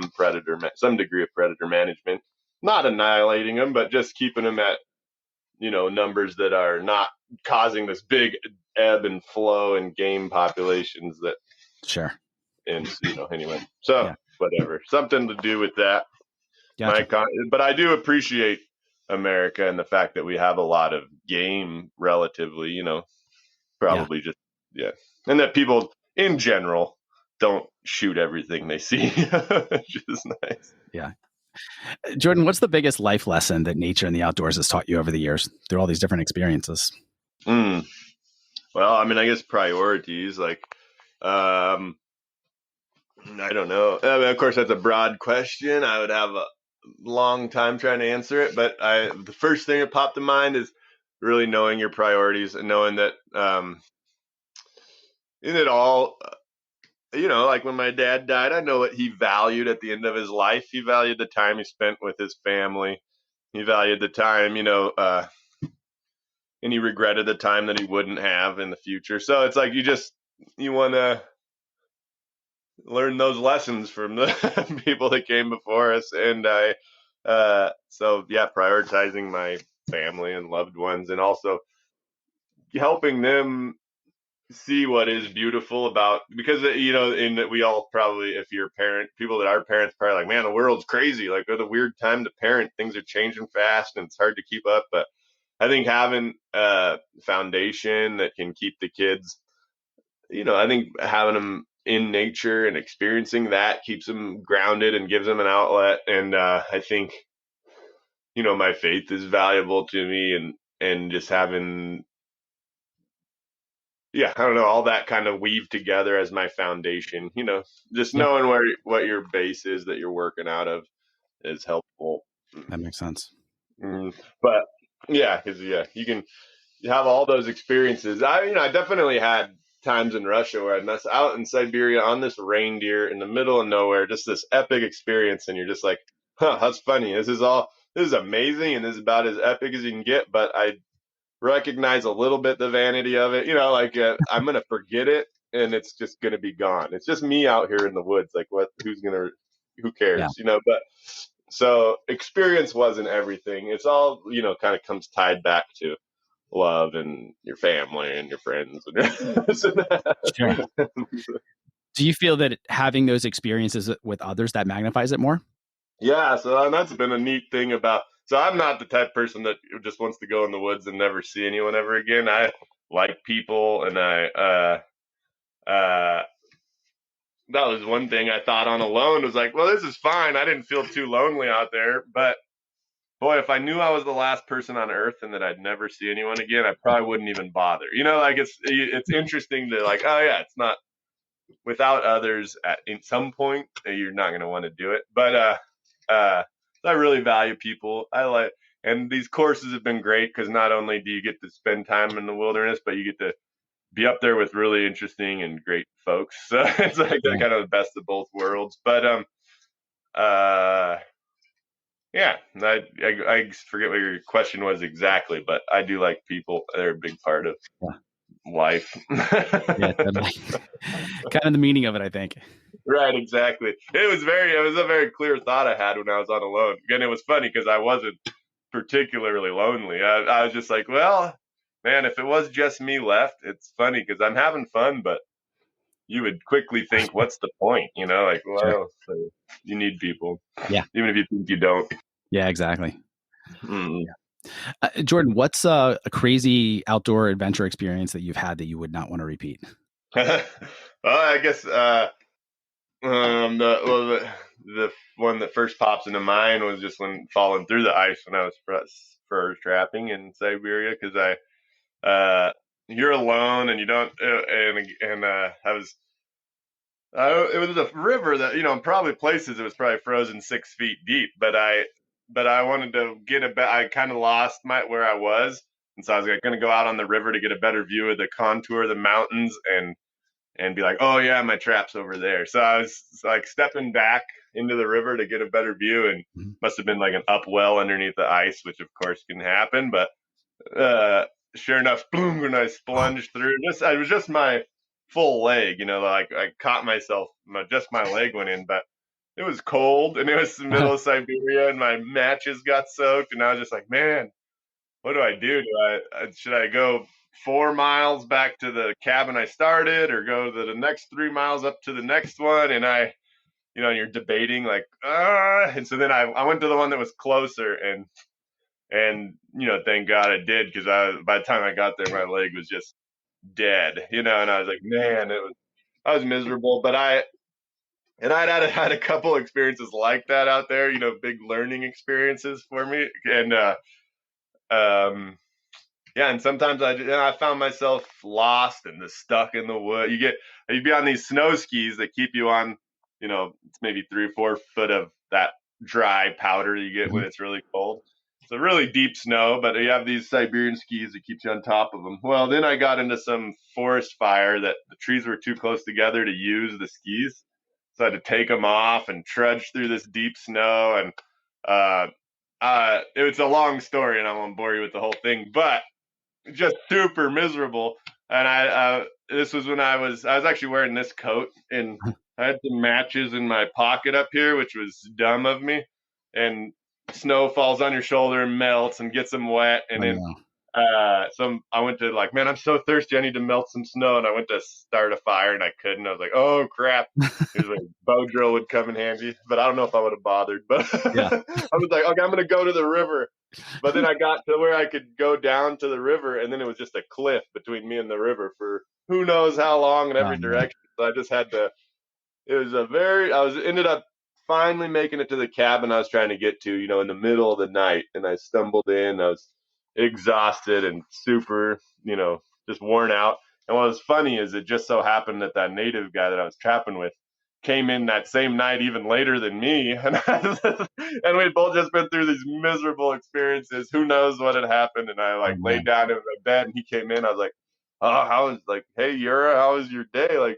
S2: degree of predator management. Not annihilating them, but just keeping them at numbers that are not causing this big ebb and flow in game populations that. And anyway, so whatever, something to do with that. But I do appreciate America and the fact that we have a lot of game relatively, probably just, and that people in general don't shoot everything they see, which is nice.
S1: Yeah. Jordan, what's the biggest life lesson that nature and the outdoors has taught you over the years through all these different experiences?
S2: Well, I mean, I guess priorities, like, I don't know. I mean, of course, that's a broad question. I would have a long time trying to answer it, but the first thing that popped to mind is really knowing your priorities and knowing that in it all, like when my dad died, I know what he valued at the end of his life. He valued the time he spent with his family. He valued the time, and he regretted the time that he wouldn't have in the future. So it's like you want to learn those lessons from the people that came before us. And prioritizing my family and loved ones, and also helping them see what is beautiful about, because you know, in that we all probably, if you're a parent, people that are parents probably like, man, the world's crazy, like what a weird time to parent, things are changing fast and it's hard to keep up. But I think having a foundation that can keep the kids, you know, I think having them in nature and experiencing that keeps them grounded and gives them an outlet. And I think, you know, my faith is valuable to me, and just having, yeah, I don't know, all that kind of weave together as my foundation, you know, just
S1: Yeah,
S2: knowing what your base is that you're working out of is helpful.
S1: that makes sense.
S2: But yeah, because yeah, you can have all those experiences. I definitely had times in Russia where I'd mess out in Siberia on this reindeer in the middle of nowhere, just this epic experience, and you're just like, huh, that's funny. This is amazing, and this is about as epic as you can get. But I recognize a little bit the vanity of it. You know, like I'm gonna forget it, and it's just gonna be gone. It's just me out here in the woods. Like, what? Who
S1: Yeah.
S2: cares? You know. But so experience wasn't everything. It's all, you know, kind of comes tied back to love and your family and your friends.
S1: Sure. Do you feel that having those experiences with others that magnifies it more?
S2: Yeah, so that's been a neat thing about. So I'm not the type of person that just wants to go in the woods and never see anyone ever again. I like people, and uh that was one thing I thought on alone, was like, well, this is fine. I didn't feel too lonely out there, but boy, if I knew I was the last person on earth and that I'd never see anyone again, I probably wouldn't even bother. You know, like it's interesting to like, oh yeah, it's not without others at in some point you're not going to want to do it. But uh I really value people. I like, and these courses have been great because not only do you get to spend time in the wilderness, but you get to be up there with really interesting and great folks. So it's like
S1: Yeah.
S2: kind of the best of both worlds. But uh yeah, I forget what your question was exactly, but I do like people. They're a big part of
S1: Yeah.
S2: life.
S1: Yeah. Totally. Kind of the meaning of it, I think.
S2: Right, exactly. It was a very clear thought I had when I was on alone. Again, it was funny because I wasn't particularly lonely. I was just like, well, man, if it was just me left, it's funny because I'm having fun, but you would quickly think, what's the point? You know, like,
S1: Sure.
S2: well, so you need people,
S1: Yeah.
S2: even if you think you don't.
S1: Yeah, exactly.
S2: Mm.
S1: Jordan, what's a crazy outdoor adventure experience that you've had that you would not want to repeat?
S2: Well, I guess the one that first pops into mind was just when falling through the ice when I was fur trapping in Siberia, because you're alone and you don't and I was it was a river that, you know, in probably places it was probably frozen 6 feet deep, but I wanted to get I kind of lost my where I was, and so I was like, going to go out on the river to get a better view of the contour of the mountains, and be like, oh yeah, my trap's over there. So I was like stepping back into the river to get a better view, and
S1: Mhm.
S2: must have been like an upwell underneath the ice, which of course can happen. But uh, sure enough, boom, when I plunged through, it was just my full leg, you know, like I caught myself, just my leg went in, but it was cold and it was the middle of Siberia and my matches got soaked, and I was just like, man, what do I do? Should I go 4 miles back to the cabin I started, or go to the next 3 miles up to the next one? And you know, you're debating like, and so then I went to the one that was closer, and you know, thank God I did, because by the time I got there, my leg was just dead, you know, and I was like, man, I was miserable, but I'd had a couple experiences like that out there, you know, big learning experiences for me, and um yeah, and sometimes I found myself lost and just stuck in the wood. You'd be on these snow skis that keep you on, you know, it's maybe 3 or 4 foot of that dry powder you get when
S1: Mhm.
S2: it's really cold. It's a really deep snow, but you have these Siberian skis that keeps you on top of them. Well, then I got into some forest fire that the trees were too close together to use the skis, so I had to take them off and trudge through this deep snow. And uh, it's a long story, and I won't bore you with the whole thing, but just super miserable. And this was when I was actually wearing this coat, and I had some matches in my pocket up here, which was dumb of me. And snow falls on your shoulder and melts and gets them wet, and
S1: Oh
S2: then
S1: no.
S2: I went to like, man, I'm so thirsty. I need to melt some snow. And I went to start a fire and I couldn't. I was like, oh crap. Here's where bow drill would come in handy, but I don't know if I would have bothered. But
S1: Yeah.
S2: I was like, okay, I'm going to go to the river. But then I got to where I could go down to the river, and then it was just a cliff between me and the river for who knows how long in every
S1: Man.
S2: direction. So I just had to. It was ended up finally making it to the cabin I was trying to get to, in the middle of the night, and I stumbled in. I was exhausted and super, just worn out. And what was funny is it just so happened that that native guy that I was trapping with came in that same night even later than me, and we'd both just been through these miserable experiences. Who knows what had happened? And I
S1: Oh,
S2: like laid
S1: man.
S2: down in my bed, and he came in. I was like, "Oh, hey, Yura, how was your day?" Like,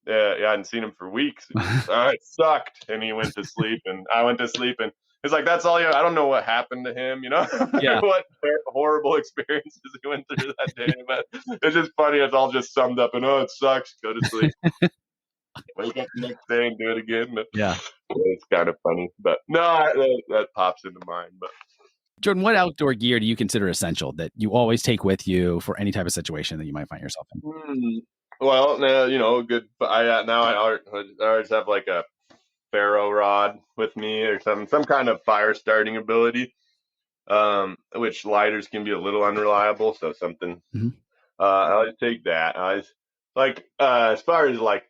S2: yeah, I hadn't seen him for weeks. And he goes, "Oh, it sucked," and he went to sleep, and I went to sleep, and it's like that's all. I don't know what happened to him,
S1: Yeah.
S2: what horrible experiences he went through that day, but it's just funny. It's all just summed up, and it sucks. Go to sleep. Wake up the next day and do it again. But
S1: Yeah.
S2: it's kind of funny, but no, that pops into mind. But
S1: Jordan, what outdoor gear do you consider essential that you always take with you for any type of situation that you might find yourself in?
S2: Well, now good. I always have like a ferro rod with me or some kind of fire starting ability. Which lighters can be a little unreliable, so something.
S1: Mhm.
S2: I always take that. I always, like as far as like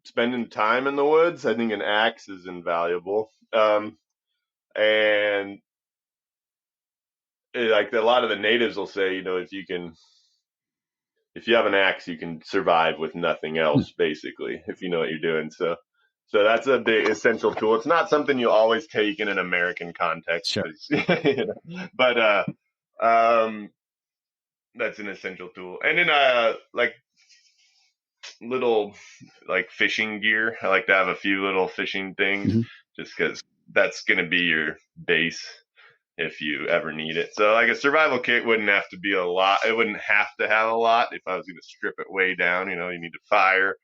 S2: spending time in the woods, I think an axe is invaluable. And like a lot of the natives will say, if you have an axe, you can survive with nothing else, basically, if you know what you're doing. So that's a big essential tool. It's not something you always take in an American context,
S1: Sure.
S2: but that's an essential tool. And then like little like fishing gear. I like to have a few little fishing things,
S1: Mhm.
S2: just because that's gonna be your base if you ever need it. So like a survival kit wouldn't have to be a lot. It wouldn't have to have a lot if I was going to strip it way down. You need a fire,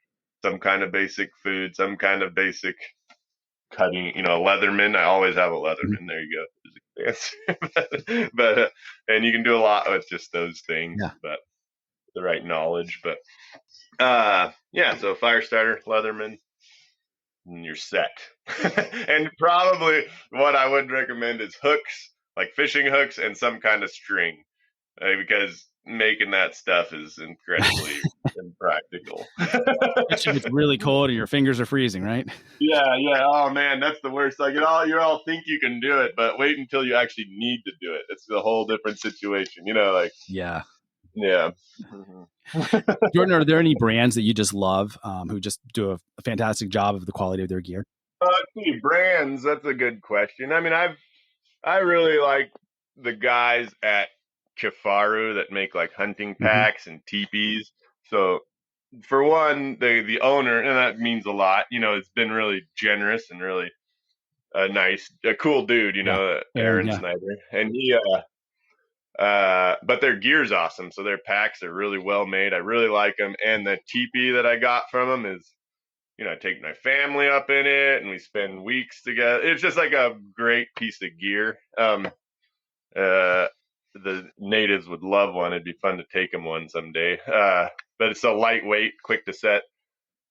S2: some kind of basic food, some kind of basic cutting, a Leatherman. I always have a
S1: Mhm.
S2: Leatherman. There you go. There's a answer. but and you can do a lot with just those things,
S1: Yeah.
S2: but the right knowledge. But yeah, so fire starter, Leatherman, and you're set. And probably what I would recommend is hooks, like fishing hooks and some kind of string, because making that stuff is incredibly impractical.
S1: Especially if it's really cold and your fingers are freezing, right?
S2: Yeah, yeah. Oh man, that's the worst. Like you all think you can do it, but wait until you actually need to do it. It's a whole different situation. Like
S1: Yeah.
S2: yeah.
S1: Jordan, are there any brands that you just love who just do a fantastic job of the quality of their gear?
S2: Let's see, brands. That's a good question. I mean, I really like the guys at Kifaru that make like hunting
S1: Mm-hmm.
S2: packs and teepees. So for one, the owner, and that means a lot. It's been really generous and really a cool dude.
S1: Yeah. Aaron,
S2: Aaron
S1: yeah.
S2: Snyder, and but their gear's awesome. So their packs are really well made. I really like them, and the teepee that I got from them is. I take my family up in it and we spend weeks together. It's just like a great piece of gear. The natives would love one. It'd be fun to take them one someday. But it's so lightweight, quick to set.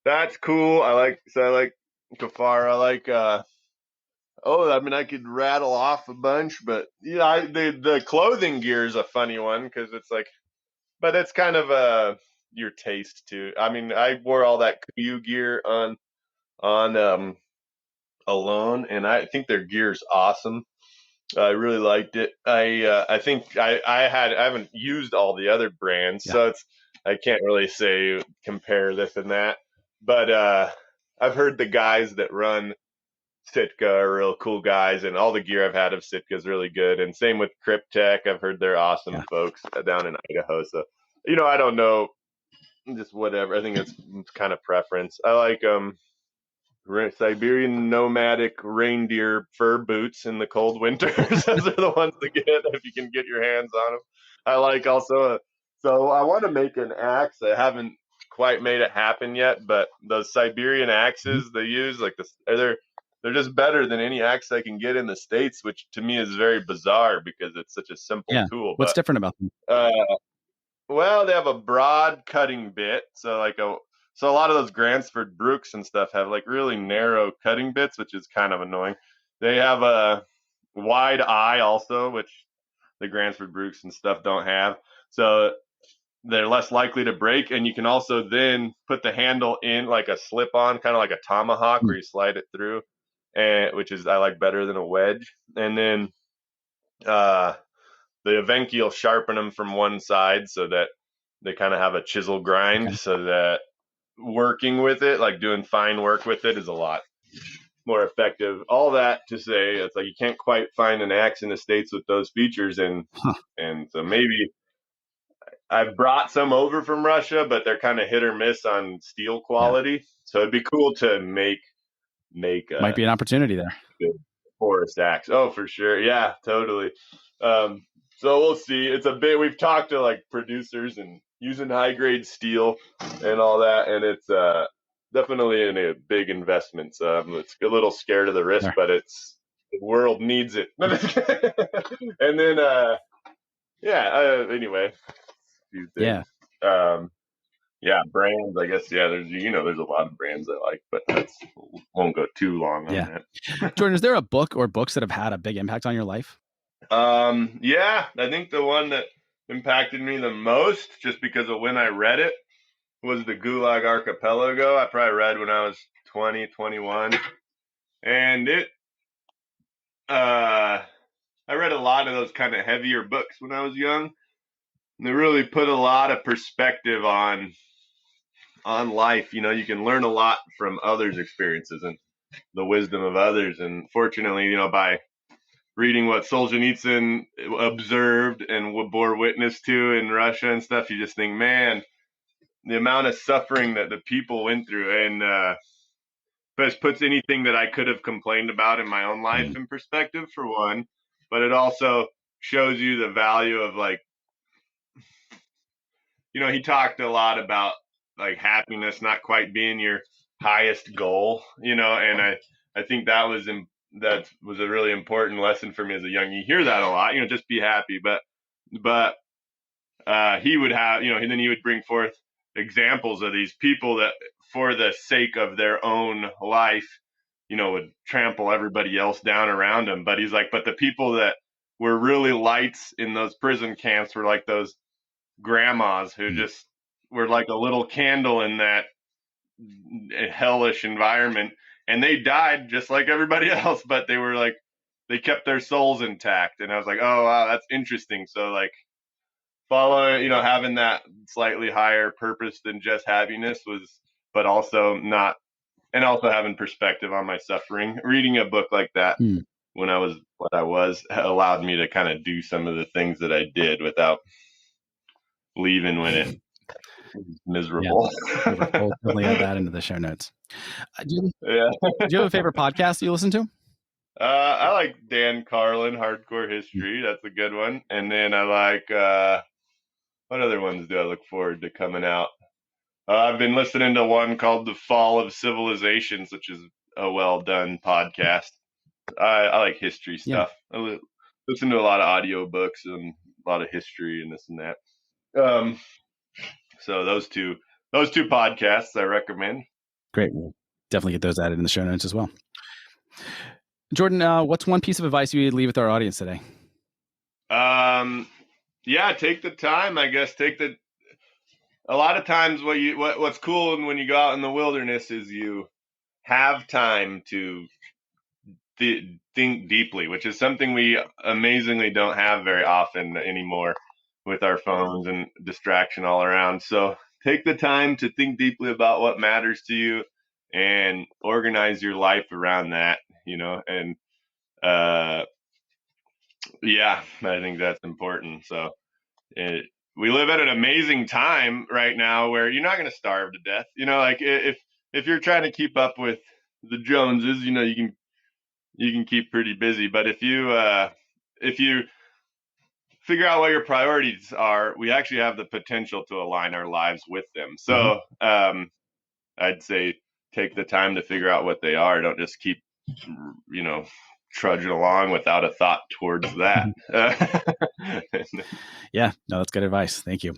S2: That's cool. I like Kafar. I like, I mean, I could rattle off a bunch, but yeah, the clothing gear is a funny one because it's like, but it's kind of your taste too. I mean, I wore all that Kuiu gear on alone, and I think their gear's awesome. I really liked it. I think I haven't used all the other brands,
S1: Yeah.
S2: so I can't really say compare this and that. But I've heard the guys that run Sitka are real cool guys, and all the gear I've had of Sitka is really good. And same with Cryptek. I've heard they're awesome
S1: Yeah.
S2: folks down in Idaho. So I don't know, just whatever. I think it's kind of preference. I like Siberian nomadic reindeer fur boots in the cold winters. Those are the ones to get if you can get your hands on them. I like also, so I want to make an axe. I haven't quite made it happen yet, but those Siberian
S1: Mhm.
S2: axes they use, like this, they're they're just better than any axe I can get in the States, which to me is very bizarre because it's such a simple
S1: Yeah.
S2: tool.
S1: What's
S2: But
S1: different about them?
S2: well, they have a broad cutting bit, so a lot of those Gransford Brooks and stuff have like really narrow cutting bits, which is kind of annoying. They have a wide eye also, which the Gransford Brooks and stuff don't have. So they're less likely to break, and you can also then put the handle in like a slip-on, kind of like a tomahawk,
S1: Mm.
S2: where you slide it through, and which is I like better than a wedge. And then uh, the Evenki will sharpen them from one side so that they kind of have a chisel grind,
S1: Okay.
S2: so that working with it, like doing fine work with it, is a lot more effective. All that to say, it's like you can't quite find an axe in the States with those features, and
S1: Huh.
S2: and so maybe I've brought some over from Russia, but they're kind of hit or miss on steel
S1: Yeah.
S2: quality. So it'd be cool to make
S1: Might
S2: a
S1: be an opportunity there.
S2: good forest axe. Oh, for sure. Yeah, totally. Um, so we'll see. It's a bit. We've talked to like producers and using high grade steel and all that, and it's definitely a big investment. So it's a little scared of the risk,
S1: There.
S2: but the world needs it. And then anyway, a few
S1: Yeah.
S2: things. Yeah, brands. I guess there's a lot of brands I like, but won't go too long on
S1: Yeah.
S2: that.
S1: Jordan, is there a book or books that have had a big impact on your life?
S2: Yeah, I think the one that impacted me the most, just because of when I read it, was the Gulag Archipelago. I probably read when I was 20, 21, and I read a lot of those kind of heavier books when I was young. And they really put a lot of perspective on life. You can learn a lot from others' experiences and the wisdom of others. And fortunately, by reading what Solzhenitsyn observed and bore witness to in Russia and stuff, you just think, man, the amount of suffering that the people went through, and just puts anything that I could have complained about in my own life in perspective, for one. But it also shows you the value of, like, he talked a lot about like happiness not quite being your highest goal, and I think that was a really important lesson for me as a young. You hear that a lot, just be happy, but he would have, and then he would bring forth examples of these people that, for the sake of their own life, would trample everybody else down around them. But he's like, but the people that were really lights in those prison camps were like those grandmas who just were like a little candle in that hellish environment, and they died just like everybody else, but they kept their souls intact. And I was like, oh wow, that's interesting. So like following, having that slightly higher purpose than just happiness but also not, and also having perspective on my suffering. Reading a book like that when I was what I was allowed me to kind of do some of the things that I did without leaving when it was miserable.
S1: Yeah. We'll definitely add that into the show notes. Do
S2: Yeah.
S1: you have a favorite podcast you listen to?
S2: I like Dan Carlin, Hardcore History. That's a good one. And then I like, what other ones do I look forward to coming out? I've been listening to one called The Fall of Civilizations, which is a well done podcast. I like history stuff. I listen to a lot of audiobooks and a lot of history and this and that. So those two podcasts I recommend.
S1: Great. We'll definitely get those added in the show notes as well. Jordan, what's one piece of advice you'd leave with our audience today?
S2: Yeah, take the time, I guess. A lot of times what's cool when you go out in the wilderness is you have time to think deeply, which is something we amazingly don't have very often anymore with our phones and distraction all around. So take the time to think deeply about what matters to you and organize your life around that, and yeah, I think that's important. So we live at an amazing time right now where you're not going to starve to death. Like if you're trying to keep up with the Joneses, you can keep pretty busy. But if you figure out what your priorities are, we actually have the potential to align our lives with them. So I'd say take the time to figure out what they are. Don't just keep trudge along without a thought towards that.
S1: Yeah, no, that's good advice. Thank you.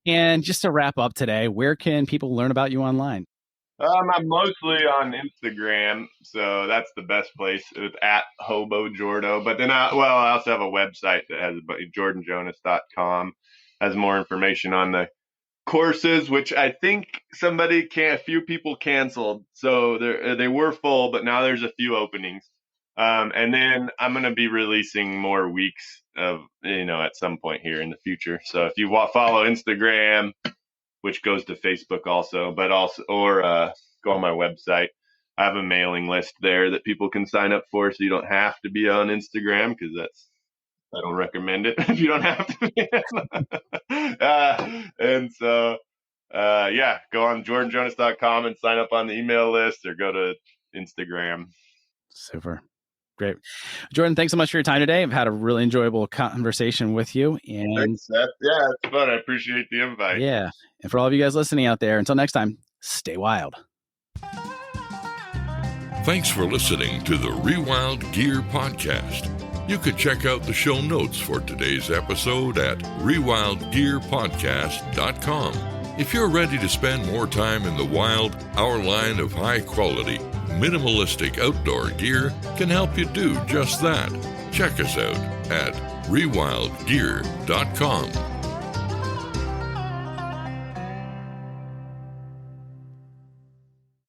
S1: And just to wrap up today, where can people learn about you online?
S2: I'm mostly on Instagram, so that's the best place. It's at hobojordo. But then I also have a website that has jordanjonas.com, has more information on the courses, which I think a few people canceled. So they were full, but now there's a few openings. And then I'm going to be releasing more weeks of, at some point here in the future. So if you follow Instagram, which goes to Facebook also, or go on my website. I have a mailing list there that people can sign up for, so you don't have to be on Instagram, because I don't recommend it if you don't have to be. And so, go on jordanjonas.com and sign up on the email list, or go to Instagram.
S1: Super. Great. Jordan, thanks so much for your time today. I've had a really enjoyable conversation with you. And
S2: thanks, Seth. Yeah, it's fun. I appreciate the invite.
S1: Yeah. And for all of you guys listening out there, until next time, stay wild.
S3: Thanks for listening to the Rewild Gear Podcast. You could check out the show notes for today's episode at rewildgearpodcast.com. If you're ready to spend more time in the wild, our line of high-quality, minimalistic outdoor gear can help you do just that. Check us out at rewildgear.com.